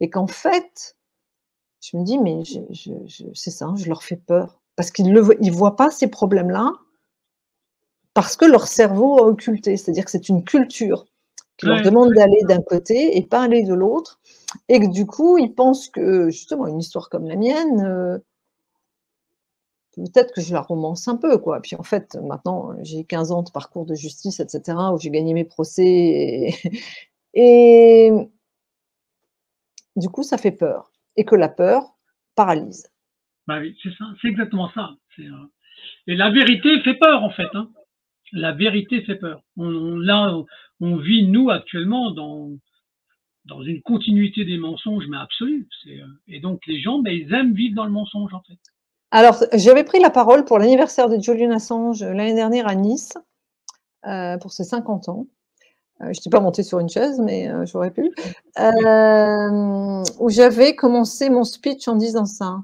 Et qu'en fait, je me dis, mais c'est ça, je leur fais peur. Parce qu'ils ne voient pas ces problèmes-là, parce que leur cerveau a occulté. C'est-à-dire que c'est une culture qui leur demande d'aller d'un côté et pas aller de l'autre, et que du coup, ils pensent que, justement, une histoire comme la mienne, peut-être que je la romance un peu, quoi. Puis en fait, maintenant, j'ai 15 ans de parcours de justice, et cetera, où j'ai gagné mes procès et du coup, ça fait peur et que la peur paralyse. Bah oui, c'est ça, c'est exactement ça. Et la vérité fait peur, en fait, hein. La vérité fait peur. Là, on vit, nous, actuellement, dans une continuité des mensonges, mais absolue. Et donc, les gens, ben, ils aiment vivre dans le mensonge, en fait. Alors, j'avais pris la parole pour l'anniversaire de Julian Assange l'année dernière à Nice, pour ses 50 ans. Je n'étais pas montée sur une chaise, mais j'aurais pu. Où j'avais commencé mon speech en disant ça.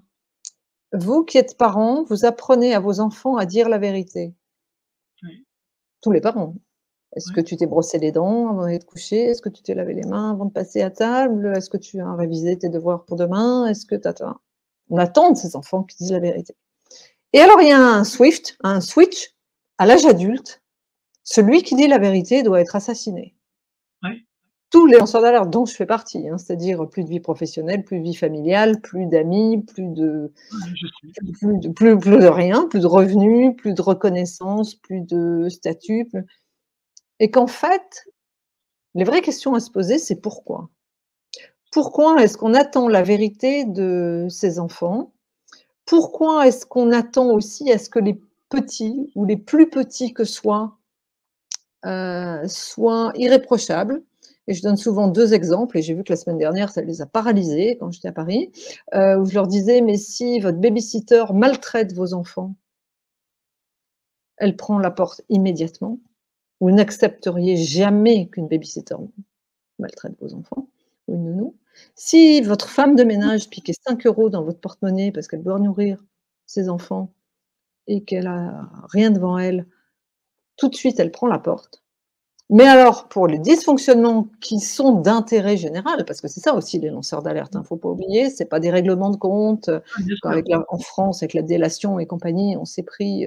Vous qui êtes parents, vous apprenez à vos enfants à dire la vérité. Oui, Tous les parents. Est-ce que oui, tu t'es brossé les dents avant d'aller te coucher? Est-ce que tu t'es lavé les mains avant de passer à table? Est-ce que tu as révisé tes devoirs pour demain? Est-ce que on attend de ces enfants qui disent la vérité. Et alors, il y a un switch à l'âge adulte. Celui qui dit la vérité doit être assassiné. oui. Tous les lanceurs d'alerte dont je fais partie, hein, c'est-à-dire plus de vie professionnelle, plus de vie familiale, plus d'amis, plus de Oui, je sais. plus de rien, plus de revenus, plus de reconnaissance, plus de statut, et qu'en fait, les vraies questions à se poser, c'est pourquoi? Pourquoi est-ce qu'on attend la vérité de ses enfants? Pourquoi est-ce qu'on attend aussi à ce que les petits ou les plus petits que soient irréprochables? Et je donne souvent 2 exemples, et j'ai vu que la semaine dernière, ça les a paralysés quand j'étais à Paris, où je leur disais: «Mais si votre baby-sitter maltraite vos enfants, elle prend la porte immédiatement. Vous n'accepteriez jamais qu'une baby-sitter maltraite vos enfants ou une nounou. Si votre femme de ménage piquait 5 € dans votre porte-monnaie parce qu'elle doit nourrir ses enfants et qu'elle a rien devant elle, tout de suite, elle prend la porte». Mais alors, pour les dysfonctionnements qui sont d'intérêt général, parce que c'est ça aussi les lanceurs d'alerte, hein, faut pas oublier, c'est pas des règlements de compte, Ah, bien sûr. avec la en France, avec la délation et compagnie, on s'est pris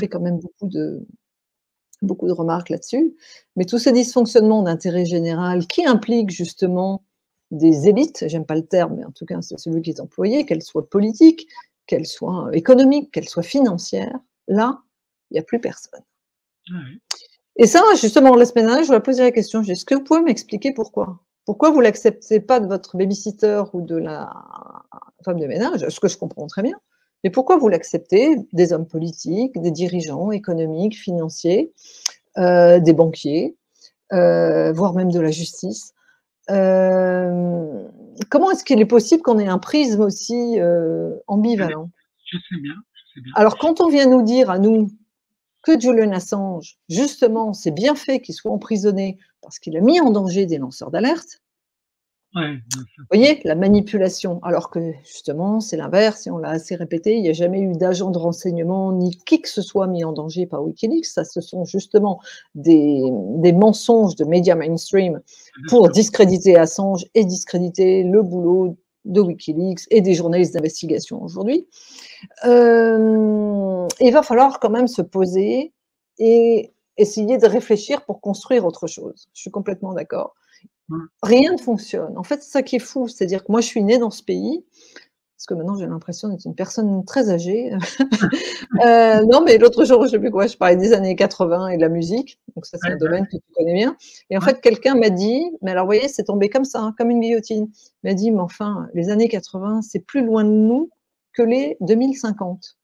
quand même beaucoup de remarques là-dessus. Mais tous ces dysfonctionnements d'intérêt général qui impliquent justement des élites, j'aime pas le terme, mais en tout cas, c'est celui qui est employé, qu'elles soient politiques, qu'elles soient économiques, qu'elles soient financières, là, il n'y a plus personne. Ah oui. Et ça, justement, la semaine dernière, je lui ai posé la question, je dis: «Est-ce que vous pouvez m'expliquer pourquoi? Pourquoi vous l'acceptez pas de votre baby-sitter ou de la femme de ménage?» Ce que je comprends très bien. Mais pourquoi vous l'acceptez des hommes politiques, des dirigeants économiques, financiers, des banquiers, voire même de la justice? Comment est-ce qu'il est possible qu'on ait un prisme aussi, ambivalent? Je sais bien, je sais bien. Alors quand on vient nous dire à nous que Julian Assange, justement, c'est bien fait qu'il soit emprisonné parce qu'il a mis en danger des lanceurs d'alerte, Ouais, non, ça, vous voyez, la manipulation, alors que justement, c'est l'inverse et on l'a assez répété, il n'y a jamais eu d'agent de renseignement ni qui que ce soit mis en danger par Wikileaks. Ça, ce sont justement des mensonges de médias mainstream bien pour sûr. discréditer Assange et discréditer le boulot de Wikileaks et des journalistes d'investigation aujourd'hui. Il va falloir quand même se poser et essayer de réfléchir pour construire autre chose. Je suis complètement d'accord. Mmh. Rien ne fonctionne. En fait, c'est ça qui est fou, c'est-à-dire que moi, je suis née dans ce pays, parce que maintenant j'ai l'impression d'être une personne très âgée. Non, mais l'autre jour, je sais plus quoi, je parlais des années 80 et de la musique, donc ça, c'est Ouais, un bah, domaine que tu connais bien. Et en ouais. fait, quelqu'un m'a dit, mais alors, vous voyez, c'est tombé comme ça, hein, comme une guillotine. Il m'a dit: «Mais enfin, les années 80, c'est plus loin de nous que les 2050».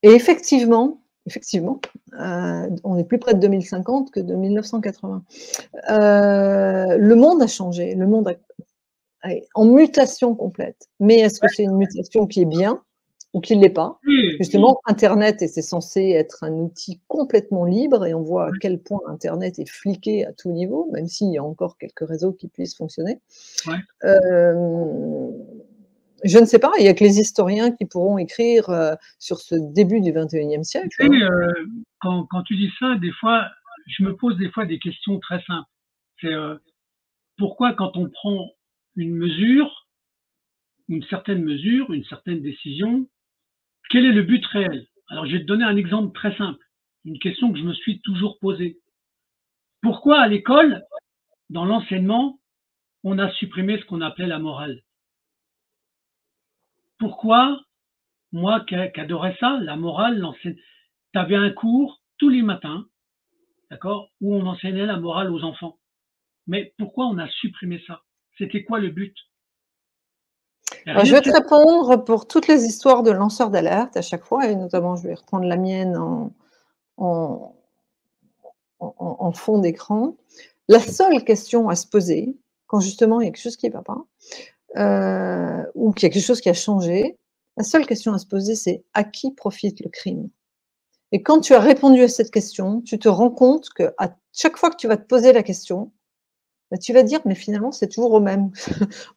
Et effectivement, on est plus près de 2050 que de 1980. Le monde a changé, le monde est en mutation complète. Mais est-ce que c'est une mutation qui est bien ou qui ne l'est pas? Oui, Justement, internet, et c'est censé être un outil complètement libre, et on voit à oui, quel point internet est fliqué à tout niveau, même s'il y a encore quelques réseaux qui puissent fonctionner. ouais. Hem, je ne sais pas, il y a que les historiens qui pourront écrire, sur ce début du XXIe Tu siècle, sais, hein. quand tu dis ça, des fois, je me pose des fois des questions très simples. C'est, pourquoi quand on prend une mesure, une certaine décision, quel est le but réel? Alors je vais te donner un exemple très simple, une question que je me suis toujours posée. Pourquoi à l'école, dans l'enseignement, on a supprimé ce qu'on appelait la morale? Pourquoi, moi qui adorais ça, la morale, tu avais un cours tous les matins, d'accord, où on enseignait la morale aux enfants. Mais pourquoi on a supprimé ça? C'était quoi le but? Alors, je vais te répondre pour toutes les histoires de lanceurs d'alerte à chaque fois, et notamment je vais reprendre la mienne en, en fond d'écran. La seule question à se poser, quand justement il y a quelque chose qui ne va pas, ou qu'il y a quelque chose qui a changé, la seule question à se poser, c'est à qui profite le crime? Et quand tu as répondu à cette question, tu te rends compte qu'à chaque fois que tu vas te poser la question, bah, tu vas dire, mais finalement, c'est toujours au même,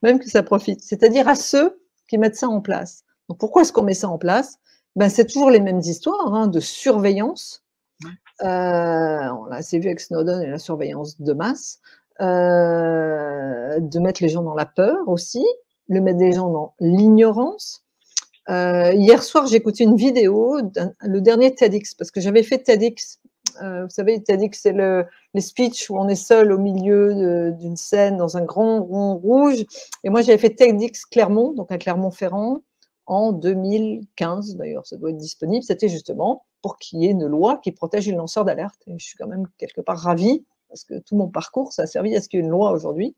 même que ça profite. C'est-à-dire à ceux qui mettent ça en place. Donc, pourquoi est-ce qu'on met ça en place? Ben, c'est toujours les mêmes histoires hein, de surveillance. On l'a assez vu avec Snowden et la surveillance de masse. De mettre les gens dans la peur aussi, de mettre les gens dans l'ignorance. Hier soir, j'ai écouté une vidéo, le dernier TEDx, parce que j'avais fait TEDx. Vous savez, TEDx, c'est les speeches où on est seul au milieu d'une scène dans un grand rond rouge. Et moi, j'avais fait TEDx Clermont, donc à Clermont-Ferrand, en 2015. D'ailleurs, ça doit être disponible. C'était justement pour qu'il y ait une loi qui protège les lanceurs d'alerte. Et je suis quand même quelque part ravie, parce que tout mon parcours, ça a servi à ce qu'il y ait une loi aujourd'hui.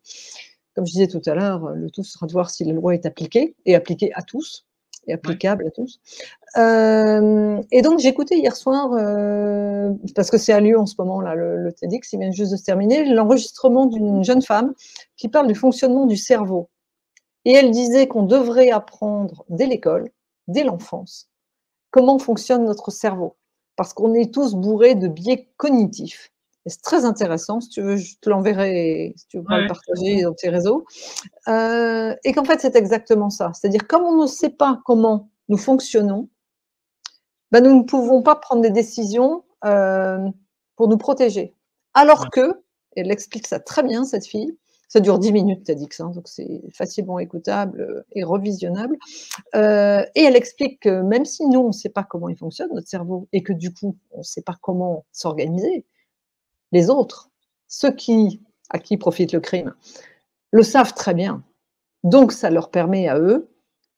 Comme je disais tout à l'heure, le tout sera de voir si la loi est appliquée, et appliquée à tous, et applicable à tous. Et donc, j'ai écouté hier soir, parce que c'est à lieu en ce moment, là, le TEDx, il vient juste de se terminer, l'enregistrement d'une jeune femme qui parle du fonctionnement du cerveau. Et elle disait qu'on devrait apprendre dès l'école, dès l'enfance, comment fonctionne notre cerveau. Parce qu'on est tous bourrés de biais cognitifs. Et c'est très intéressant, si tu veux, je te l'enverrai, si tu veux pas le partager dans tes réseaux. Et qu'en fait, c'est exactement ça. C'est-à-dire, comme on ne sait pas comment nous fonctionnons, ben, nous ne pouvons pas prendre des décisions pour nous protéger. Alors que, et elle explique ça très bien, cette fille, ça dure 10 minutes, TEDx, hein, donc c'est facilement écoutable et revisionnable. Et elle explique que même si nous, on ne sait pas comment il fonctionne, notre cerveau, et que du coup, on ne sait pas comment s'organiser, les autres, ceux à qui profite le crime, le savent très bien. Donc, ça leur permet à eux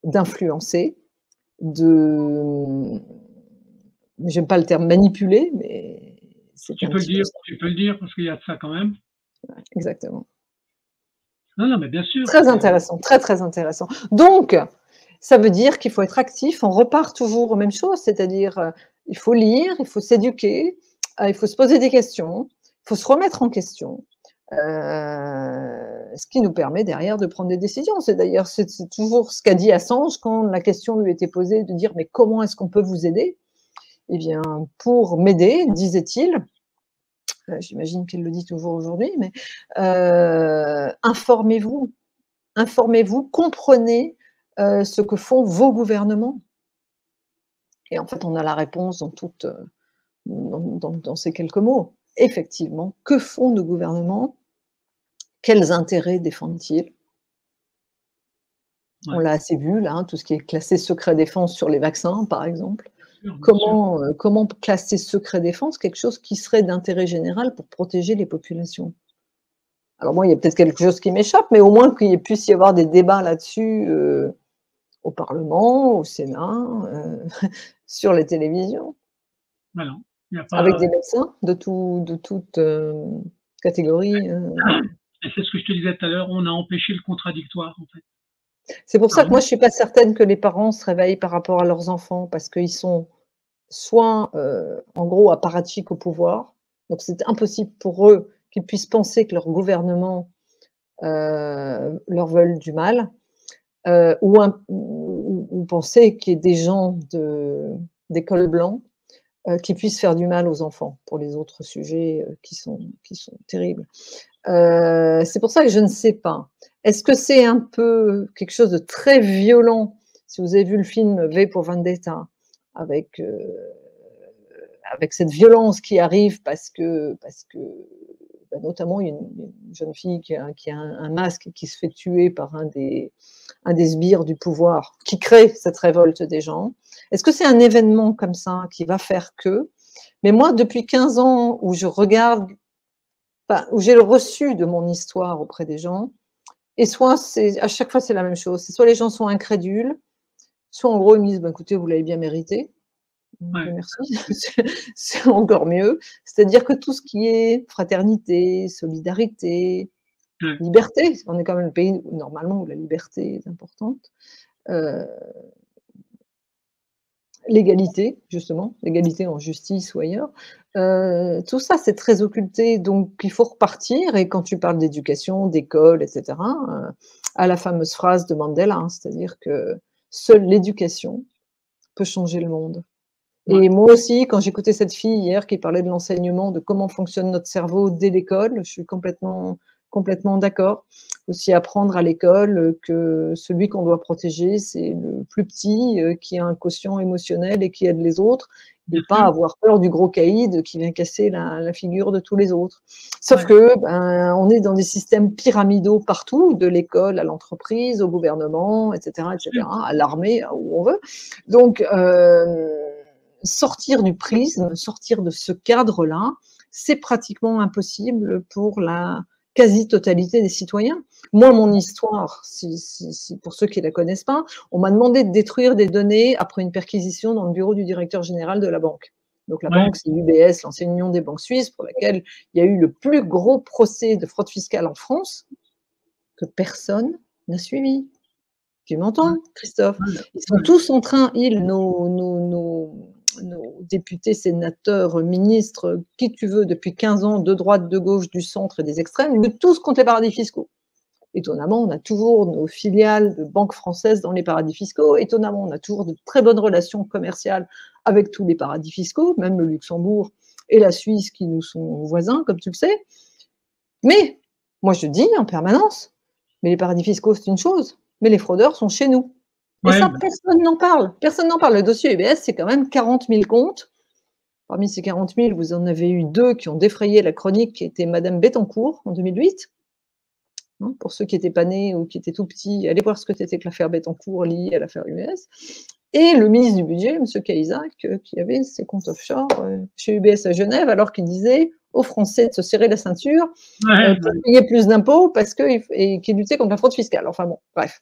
d'influencer, j'aime pas le terme manipuler, mais c'est tu peux le dire parce qu'il y a de ça quand même. Ouais, exactement. Non, mais bien sûr. Très intéressant, très, très intéressant. Donc, ça veut dire qu'il faut être actif, on repart toujours aux mêmes choses, c'est-à-dire il faut lire, il faut s'éduquer, il faut se poser des questions, il faut se remettre en question, ce qui nous permet derrière de prendre des décisions. C'est d'ailleurs c'est toujours ce qu'a dit Assange quand la question lui était posée de dire « mais comment est-ce qu'on peut vous aider ?» Eh bien, pour m'aider, disait-il, j'imagine qu'il le dit toujours aujourd'hui, mais informez-vous, comprenez ce que font vos gouvernements. Et en fait, on a la réponse dans ces quelques mots. Effectivement, que font nos gouvernements? Quels intérêts défendent-ils? On l'a assez vu, là, hein, tout ce qui est classé secret défense sur les vaccins, par exemple. Comment classer secret défense quelque chose qui serait d'intérêt général pour protéger les populations? Alors moi, il y a peut-être quelque chose qui m'échappe, mais au moins qu'il puisse y avoir des débats là-dessus au Parlement, au Sénat, sur les télévisions. Voilà. Avec des médecins de toute catégorie. Et c'est ce que je te disais tout à l'heure, on a empêché le contradictoire, en fait. C'est pour ça que moi, je ne suis pas certaine que les parents se réveillent par rapport à leurs enfants, parce qu'ils sont soit, en gros, apparatchiks au pouvoir, donc c'est impossible pour eux qu'ils puissent penser que leur gouvernement leur veulent du mal, ou penser qu'il y ait des gens des cols blancs qui puissent faire du mal aux enfants, pour les autres sujets qui sont terribles. C'est pour ça que je ne sais pas. Est-ce que c'est un peu quelque chose de très violent? Si vous avez vu le film V pour Vendetta, avec cette violence qui arrive parce que notamment il y a une jeune fille qui a un masque et qui se fait tuer par un des sbires du pouvoir, qui crée cette révolte des gens. Est-ce que c'est un événement comme ça qui va faire que? Mais moi, depuis 15 ans où je regarde enfin, où j'ai le reçu de mon histoire auprès des gens, et soit à chaque fois c'est la même chose, c'est soit les gens sont incrédules, soit en gros ils me disent bah, écoutez, vous l'avez bien mérité. Ouais. Merci, c'est encore mieux. C'est-à-dire que tout ce qui est fraternité, solidarité, Ouais. liberté, on est quand même le pays où normalement où la liberté est importante, euh, l'égalité, justement, l'égalité en justice ou ailleurs, tout ça c'est très occulté, donc il faut repartir. Et quand tu parles d'éducation, d'école, etc., à la fameuse phrase de Mandela, hein, c'est-à-dire que seule l'éducation peut changer le monde. Ouais. Et moi aussi, quand j'écoutais cette fille hier qui parlait de l'enseignement, de comment fonctionne notre cerveau dès l'école, je suis complètement d'accord. Aussi apprendre à l'école que celui qu'on doit protéger, c'est le plus petit, qui a un quotient émotionnel et qui aide les autres, et Bien pas sûr. avoir peur du gros caïd qui vient casser la figure de tous les autres. Sauf Ouais. que ben, on est dans des systèmes pyramidaux partout, de l'école à l'entreprise, au gouvernement, etc., à l'armée, où on veut. Donc, sortir du prisme, sortir de ce cadre-là, c'est pratiquement impossible pour la quasi-totalité des citoyens. Moi, mon histoire, pour ceux qui ne la connaissent pas, on m'a demandé de détruire des données après une perquisition dans le bureau du directeur général de la banque. Donc la Ouais. banque, c'est UBS, l'ancienne Union des banques suisses, pour laquelle il y a eu le plus gros procès de fraude fiscale en France, que personne n'a suivi. Tu Ouais. m'entends, Christophe? Ouais. Ils sont Ouais. tous en train, nos députés, sénateurs, ministres, qui tu veux, depuis 15 ans, de droite, de gauche, du centre et des extrêmes, ils luttent tous contre les paradis fiscaux. Étonnamment, on a toujours nos filiales de banques françaises dans les paradis fiscaux. Étonnamment, on a toujours de très bonnes relations commerciales avec tous les paradis fiscaux, même le Luxembourg et la Suisse qui nous sont voisins, comme tu le sais. Mais moi, je dis en permanence, mais les paradis fiscaux, c'est une chose, mais les fraudeurs sont chez nous. Et Ouais. ça, personne n'en parle. Personne n'en parle. Le dossier UBS, c'est quand même 40 000 comptes. Parmi ces 40 000, vous en avez eu 2 qui ont défrayé la chronique, qui était Madame Bettencourt en 2008. Pour ceux qui n'étaient pas nés ou qui étaient tout petits, allez voir ce que c'était que l'affaire Bettencourt liée à l'affaire UBS. Et le ministre du Budget, M. Cahuzac, qui avait ses comptes offshore chez UBS à Genève, alors qu'il disait aux Français de se serrer la ceinture Ouais. pour payer plus d'impôts et qui luttait contre la fraude fiscale. Enfin bon, bref.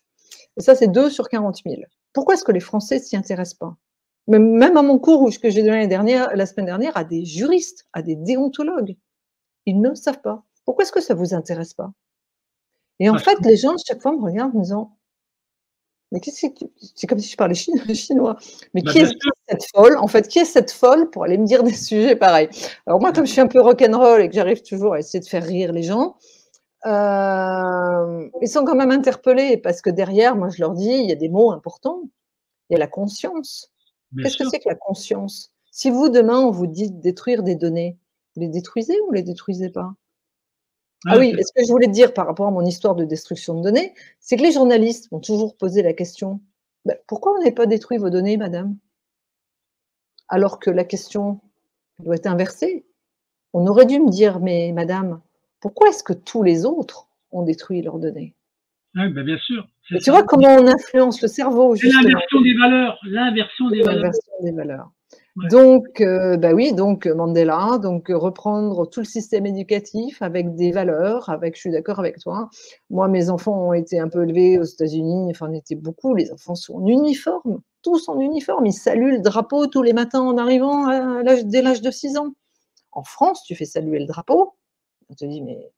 Et ça, c'est 2 sur 40 000. Pourquoi est-ce que les Français ne s'y intéressent pas? Même à mon cours que j'ai donné la semaine dernière, à des juristes, à des déontologues, ils ne savent pas. Pourquoi est-ce que ça ne vous intéresse pas? Et en Parce fait, que les gens, chaque fois, me regardent en me disant mais qu'est-ce que c'est comme si je parlais chinois. Mais bah, qui bien est sûr. cette folle? En fait, qui est cette folle pour aller me dire des sujets pareils? Alors moi, comme je suis un peu rock'n'roll et que j'arrive toujours à essayer de faire rire les gens, ils sont quand même interpellés parce que derrière, moi, je leur dis, il y a des mots importants. Il y a la conscience. Bien Qu'est-ce que sûr. c'est que la conscience? Si vous, demain, on vous dit de détruire des données, vous les détruisez ou vous les détruisez pas? Ah Ouais, oui, et ce que je voulais te dire par rapport à mon histoire de destruction de données, c'est que les journalistes m'ont toujours posé la question: «Bah, pourquoi on n'avez pas détruit vos données, madame?» Alors que la question doit être inversée. On aurait dû me dire: «Mais madame, pourquoi est-ce que tous les autres ont détruit leurs données?» ouais, bah, bien sûr, c'est Et tu ça. vois comment on influence le cerveau, C'est justement, l'inversion des valeurs, l'inversion des valeurs. l'inversion des valeurs. Ouais. Donc, bah oui, donc Mandela, donc reprendre tout le système éducatif avec des valeurs, avec je suis d'accord avec toi. Moi, mes enfants ont été un peu élevés aux États-Unis, enfin, on était beaucoup, les enfants sont en uniforme, tous en uniforme, ils saluent le drapeau tous les matins en arrivant dès l'âge de 6 ans. En France, tu fais saluer le drapeau, on te dit: «Mais vous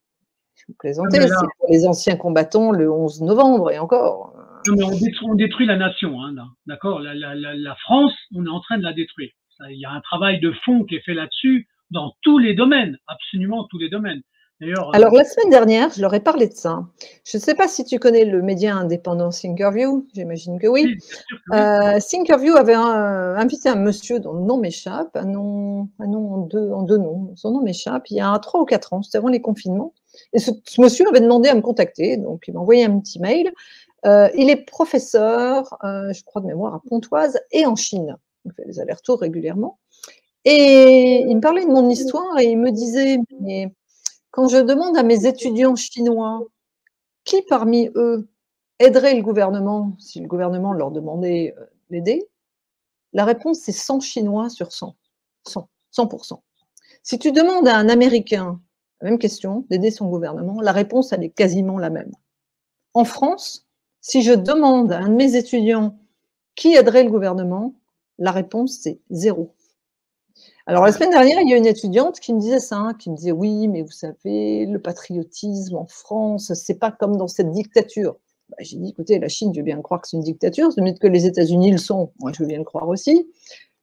Ah, mais plaisantez, là, c'est pour les anciens combattants le 11 novembre et encore». non, mais on détruit la nation, hein, là. D'accord? La France, on est en train de la détruire. Il y a un travail de fond qui est fait là-dessus dans tous les domaines, absolument tous les domaines. D'ailleurs, Alors la semaine dernière, je leur ai parlé de ça. Je ne sais pas si tu connais le média indépendant Thinkerview, j'imagine que oui, oui. bien sûr que oui. Thinkerview avait invité un monsieur dont le nom m'échappe, un nom en deux noms, son nom m'échappe, il y a 3 ou 4 ans, c'était avant les confinements. Et ce monsieur avait demandé à me contacter, donc il m'a envoyé un petit mail. Il est professeur, je crois de mémoire, à Pontoise et en Chine. Il fait des allers-retours régulièrement. Et il me parlait de mon histoire et il me disait, mais quand je demande à mes étudiants chinois qui parmi eux aiderait le gouvernement si le gouvernement leur demandait d'aider, la réponse c'est 100 Chinois sur 100. 100, 100%. Si tu demandes à un Américain la même question, d'aider son gouvernement, la réponse, elle est quasiment la même. En France, si je demande à un de mes étudiants qui aiderait le gouvernement, la réponse, c'est 0. Alors, la semaine dernière, il y a une étudiante qui me disait ça, hein, qui me disait: «Oui, mais vous savez, le patriotisme en France, c'est pas comme dans cette dictature». Bah, j'ai dit: «Écoutez, la Chine, je veux bien croire que c'est une dictature, c'est que les États-Unis le sont, moi, je veux bien le croire aussi.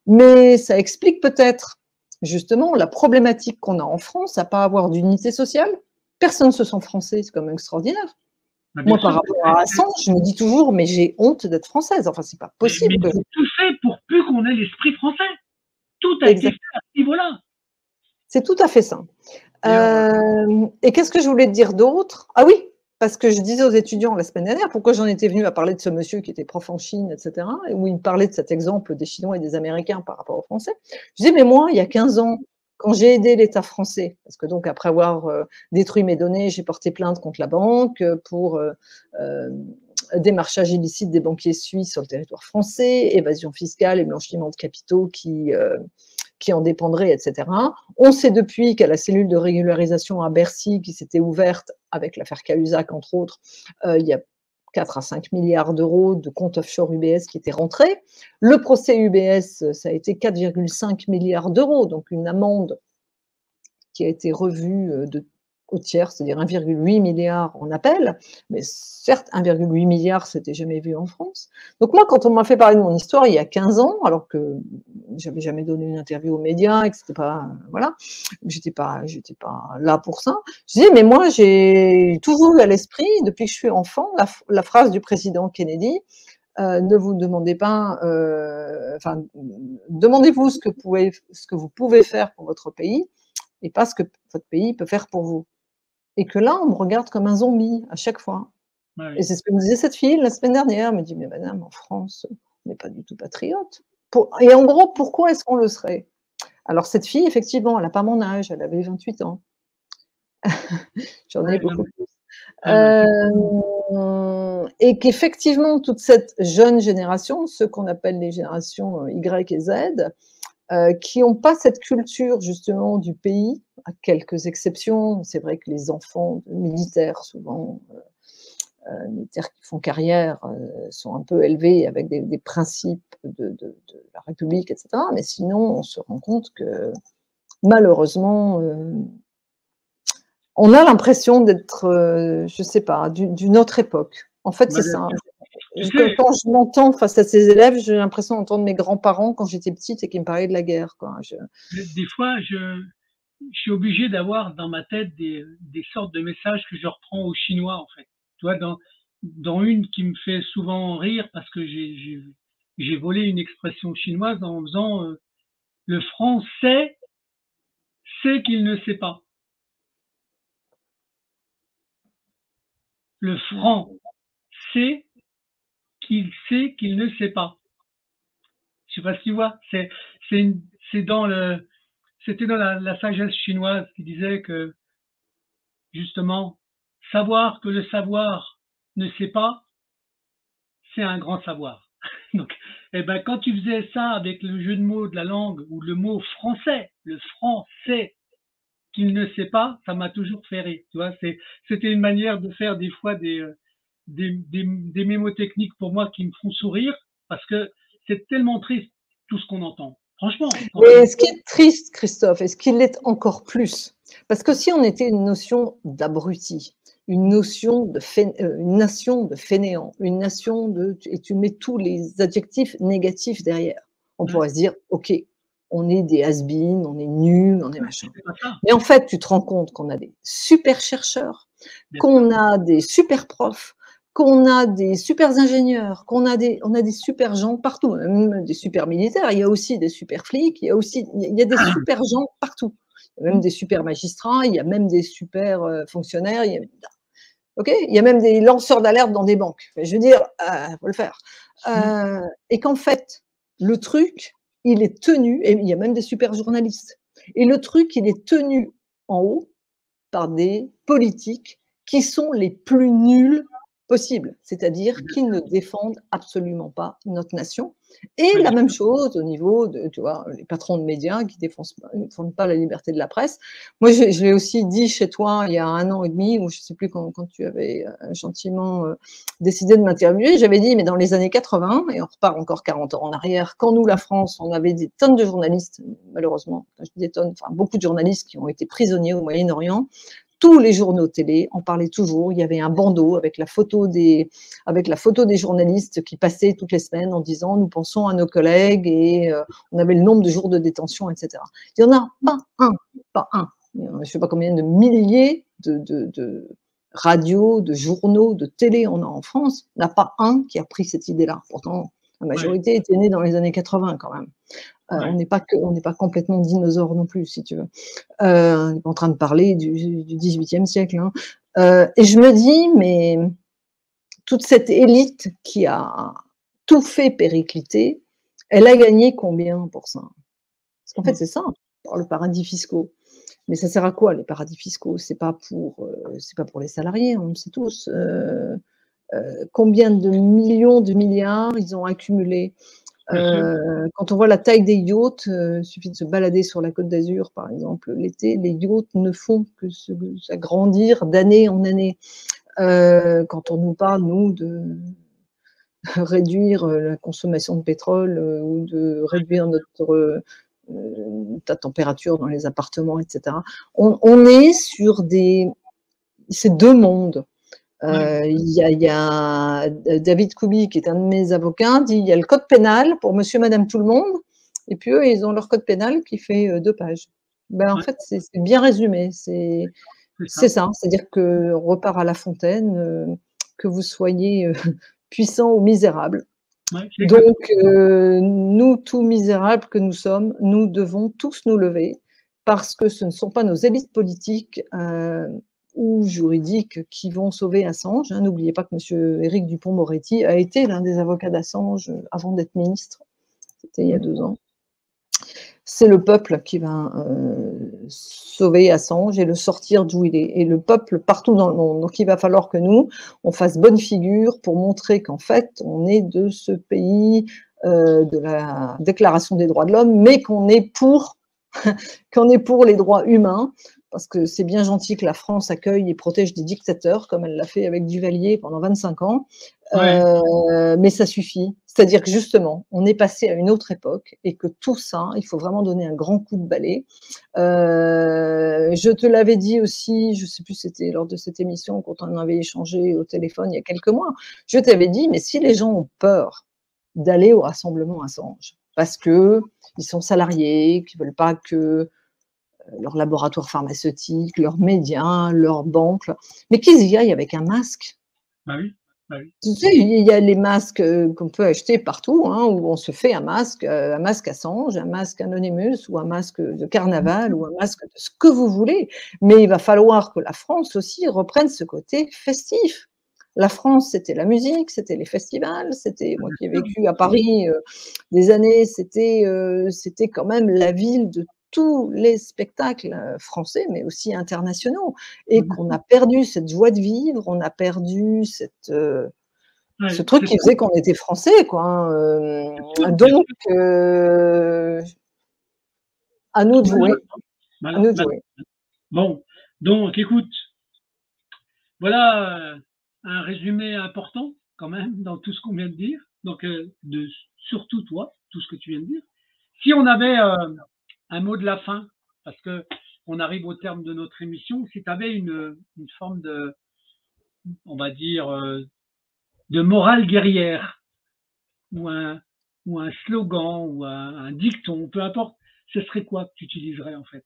Mais ça explique peut-être, justement, la problématique qu'on a en France à pas avoir d'unité sociale. Personne ne se sent français, c'est quand même extraordinaire». Bah, Moi, bien par sûr, rapport à Assange, je me dis toujours: «Mais j'ai honte d'être française, enfin, c'est pas mais possible que ils je». ont tout fait pour plus qu'on ait l'esprit français. Tout a été Exact, fait à ce niveau-là. c'est tout à fait ça. D'ailleurs, Et qu'est-ce que je voulais te dire d'autre? Ah oui, parce que je disais aux étudiants la semaine dernière, pourquoi j'en étais venue à parler de ce monsieur qui était prof en Chine, et cetera, et où il me parlait de cet exemple des Chinois et des Américains par rapport aux Français. Je disais: «Mais moi, il y a 15 ans, quand j'ai aidé l'État français», parce que donc après avoir, détruit mes données, j'ai porté plainte contre la banque, pour, démarchage illicite des banquiers suisses sur le territoire français, évasion fiscale et blanchiment de capitaux qui en dépendraient, etc. On sait depuis qu'à la cellule de régularisation à Bercy, qui s'était ouverte avec l'affaire Cahuzac, entre autres, il y a 4 à 5 milliards d'euros de comptes offshore UBS qui étaient rentrés. Le procès UBS, ça a été 4,5 milliards d'euros, donc une amende qui a été revue au tiers, c'est-à-dire 1,8 milliard en appel, mais certes, 1,8 milliard, c'était jamais vu en France. Donc moi, quand on m'a fait parler de mon histoire il y a 15 ans, alors que j'avais jamais donné une interview aux médias et que c'était pas, voilà, j'étais pas là pour ça, je disais, mais moi, j'ai toujours eu à l'esprit, depuis que je suis enfant, la phrase du président Kennedy, ne vous demandez pas, enfin, demandez-vous ce que vous pouvez faire pour votre pays et pas ce que votre pays peut faire pour vous. Et que là, on me regarde comme un zombie à chaque fois. Et ouais, c'est ce que me disait cette fille la semaine dernière. Elle me dit: «Mais madame, en France, on n'est pas du tout patriote». Et en gros, pourquoi est-ce qu'on le serait? Alors cette fille, effectivement, elle n'a pas mon âge, elle avait 28 ans. J'en ai ouais, non, beaucoup mais plus. ouais, ouais, Et qu'effectivement, toute cette jeune génération, ceux qu'on appelle les générations Y et Z, qui n'ont pas cette culture justement du pays, à quelques exceptions. C'est vrai que les enfants de militaires, souvent, militaires qui font carrière, sont un peu élevés avec des principes de la République, etc. Mais sinon, on se rend compte que malheureusement, on a l'impression d'être, je ne sais pas, d'une autre époque. En fait, bah, c'est ça. tu sais, Quand je m'entends face à ces élèves, j'ai l'impression d'entendre mes grands-parents quand j'étais petite et qu'ils me parlaient de la guerre, quoi. des fois, je suis obligé d'avoir dans ma tête des sortes de messages que je reprends au chinois, en fait. Tu vois, dans une qui me fait souvent rire parce que j'ai volé une expression chinoise en faisant le français sait qu'il ne sait pas. Le franc sait qu'il ne sait pas. Je sais pas si tu vois. C'est une- c'est dans le c'était dans la sagesse chinoise qui disait que justement savoir que le savoir ne sait pas, c'est un grand savoir. Donc, eh ben, quand tu faisais ça avec le jeu de mots de la langue ou le mot français, le français qu'il ne sait pas, ça m'a toujours fait rire. Tu vois, c'était une manière de faire des fois des mémotechniques pour moi qui me font sourire parce que c'est tellement triste tout ce qu'on entend. Franchement, quand Mais on, ce qui est triste, Christophe, et ce qui l'est encore plus, parce que si on était une notion d'abruti, une notion une nation de fainéants, une nation et tu mets tous les adjectifs négatifs derrière, on ouais, pourrait se dire, OK, on est des has-been, on est nuls, on est machin. c'est pas ça, Mais en fait, tu te rends compte qu'on a des super chercheurs, bien sûr. qu'on a des super profs, qu'on a des super ingénieurs, on a des super gens partout, même des super militaires. Il y a aussi des super flics, il y a des super gens partout. Il y a même des super magistrats, il y a même des super fonctionnaires. Ok, il y a même des lanceurs d'alerte dans des banques. Je veux dire, faut le faire. Et qu'en fait, le truc, il est tenu, et il y a même des super journalistes. Et le truc, il est tenu en haut par des politiques qui sont les plus nuls possible, c'est-à-dire qu'ils ne défendent absolument pas notre nation. Et la même chose au niveau de, tu vois, les patrons de médias qui ne défendent pas la liberté de la presse. Moi, je l'ai aussi dit chez toi il y a 1 an et demi, ou je ne sais plus quand tu avais gentiment décidé de m'interviewer, j'avais dit, mais dans les années 80, et on repart encore 40 ans en arrière, quand nous, la France, on avait des tonnes de journalistes, malheureusement, quand je dis des tonnes, enfin beaucoup de journalistes qui ont été prisonniers au Moyen-Orient, tous les journaux télé en parlaient toujours. Il y avait un bandeau avec la photo des journalistes qui passaient toutes les semaines en disant « Nous pensons à nos collègues » et on avait le nombre de jours de détention, etc. Il n'y en a pas un. Je ne sais pas combien de milliers de radios, de journaux, de télé on a en France. Il n'y en a pas un qui a pris cette idée-là. Pourtant, la majorité était née dans les années 80 quand même. On n'est pas complètement dinosaures non plus, si tu veux. On est en train de parler du XVIIIe siècle. Hein. Et je me dis, mais toute cette élite qui a tout fait péricliter, elle a gagné combien pour ça? Parce qu'en fait, c'est ça, par le paradis fiscaux. Mais ça sert à quoi, les paradis fiscaux? C'est pas pour les salariés, on le sait tous. Combien de millions, de milliards ils ont accumulé? Quand on voit la taille des yachts, il suffit de se balader sur la Côte d'Azur, par exemple, l'été, les yachts ne font que s'agrandir d'année en année. Quand on nous parle, nous, de réduire la consommation de pétrole ou de réduire ta température dans les appartements, etc. On est sur ces 2 mondes. Il y a David Kubi, qui est un de mes avocats, dit il y a le code pénal pour monsieur, madame, tout le monde, et puis eux, ils ont leur code pénal qui fait 2 pages. En fait, c'est bien résumé. C'est ça, c'est-à-dire qu'on repart à La Fontaine, que vous soyez puissant ou misérable. Donc, nous, tout misérables que nous sommes, nous devons tous nous lever, parce que ce ne sont pas nos élites politiques ou juridiques qui vont sauver Assange. Hein. N'oubliez pas que M. Éric Dupond-Moretti a été l'un des avocats d'Assange avant d'être ministre. C'était il y a 2 ans. C'est le peuple qui va sauver Assange et le sortir d'où il est. Et le peuple partout dans le monde. Donc il va falloir que nous, on fasse bonne figure pour montrer qu'en fait, on est de ce pays de la Déclaration des droits de l'homme, mais qu'on est pour les droits humains, parce que c'est bien gentil que la France accueille et protège des dictateurs, comme elle l'a fait avec Duvalier pendant 25 ans, mais ça suffit. C'est-à-dire que justement, on est passé à une autre époque et que tout ça, il faut vraiment donner un grand coup de balai. Je te l'avais dit aussi, je ne sais plus, c'était lors de cette émission, quand on avait échangé au téléphone il y a quelques mois, je t'avais dit, mais si les gens ont peur d'aller au rassemblement Assange, parce qu'ils sont salariés, qu'ils ne veulent pas que leur laboratoire pharmaceutique, leurs médias, leurs banques, mais qu'ils y aillent avec un masque. Bah oui. Tu sais, il y a les masques qu'on peut acheter partout, hein, où on se fait un masque Assange, un masque Anonymous, ou un masque de carnaval, ou un masque de ce que vous voulez. Mais il va falloir que la France aussi reprenne ce côté festif. La France, c'était la musique, c'était les festivals, c'était, moi qui ai vécu à Paris des années, c'était quand même la ville de tous les spectacles français, mais aussi internationaux, et qu'on a perdu cette joie de vivre, on a perdu ce truc qui faisait qu'on était français, quoi. Hein. Donc, à nous de jouer. À nous de jouer. Bon, donc écoute, voilà un résumé important quand même dans tout ce qu'on vient de dire, donc surtout toi, tout ce que tu viens de dire. Si on avait un mot de la fin, parce que on arrive au terme de notre émission, si tu avais une forme de, on va dire, de morale guerrière, ou un slogan, ou un dicton, peu importe, ce serait quoi que tu utiliserais en fait?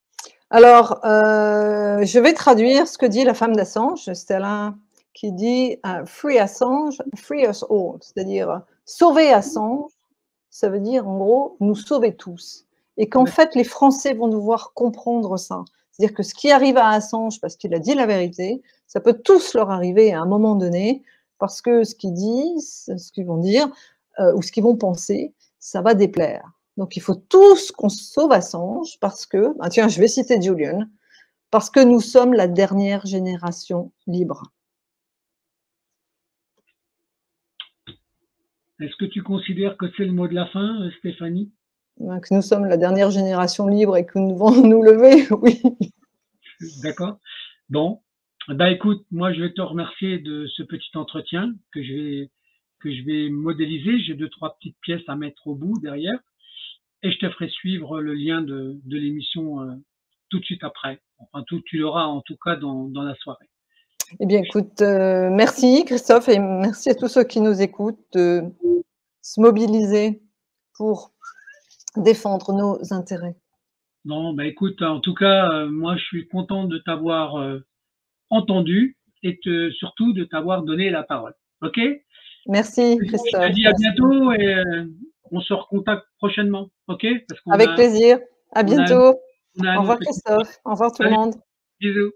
Alors, je vais traduire ce que dit la femme d'Assange, Stella, qui dit Free Assange, free us all, c'est-à-dire sauver Assange, ça veut dire en gros nous sauver tous. Et qu'en fait, les Français vont devoir comprendre ça. C'est-à-dire que ce qui arrive à Assange, parce qu'il a dit la vérité, ça peut tous leur arriver à un moment donné, parce que ce qu'ils disent, ce qu'ils vont dire, ou ce qu'ils vont penser, ça va déplaire. Donc il faut tous qu'on sauve Assange, parce que, tiens, je vais citer Julian, parce que nous sommes la dernière génération libre. Est-ce que tu considères que c'est le mot de la fin, Stéphanie? Que nous sommes la dernière génération libre et que nous devons nous lever, oui. D'accord. Bon, bah écoute, moi je vais te remercier de ce petit entretien que je vais modéliser. J'ai deux, trois petites pièces à mettre au bout derrière et je te ferai suivre le lien de l'émission tout de suite après. Enfin, tu l'auras en tout cas dans la soirée. Eh bien, écoute, merci Christophe et merci à tous ceux qui nous écoutent de se mobiliser pour défendre nos intérêts. Non, bah écoute, en tout cas, moi je suis content de t'avoir entendu et surtout de t'avoir donné la parole. Ok? Merci Je te Christophe. dis à Merci. bientôt et on se recontacte prochainement. Ok? Parce qu'on Avec plaisir. À on a, bientôt. on a Au notre revoir petit. Christophe. Au revoir tout le Salut, monde. bisous.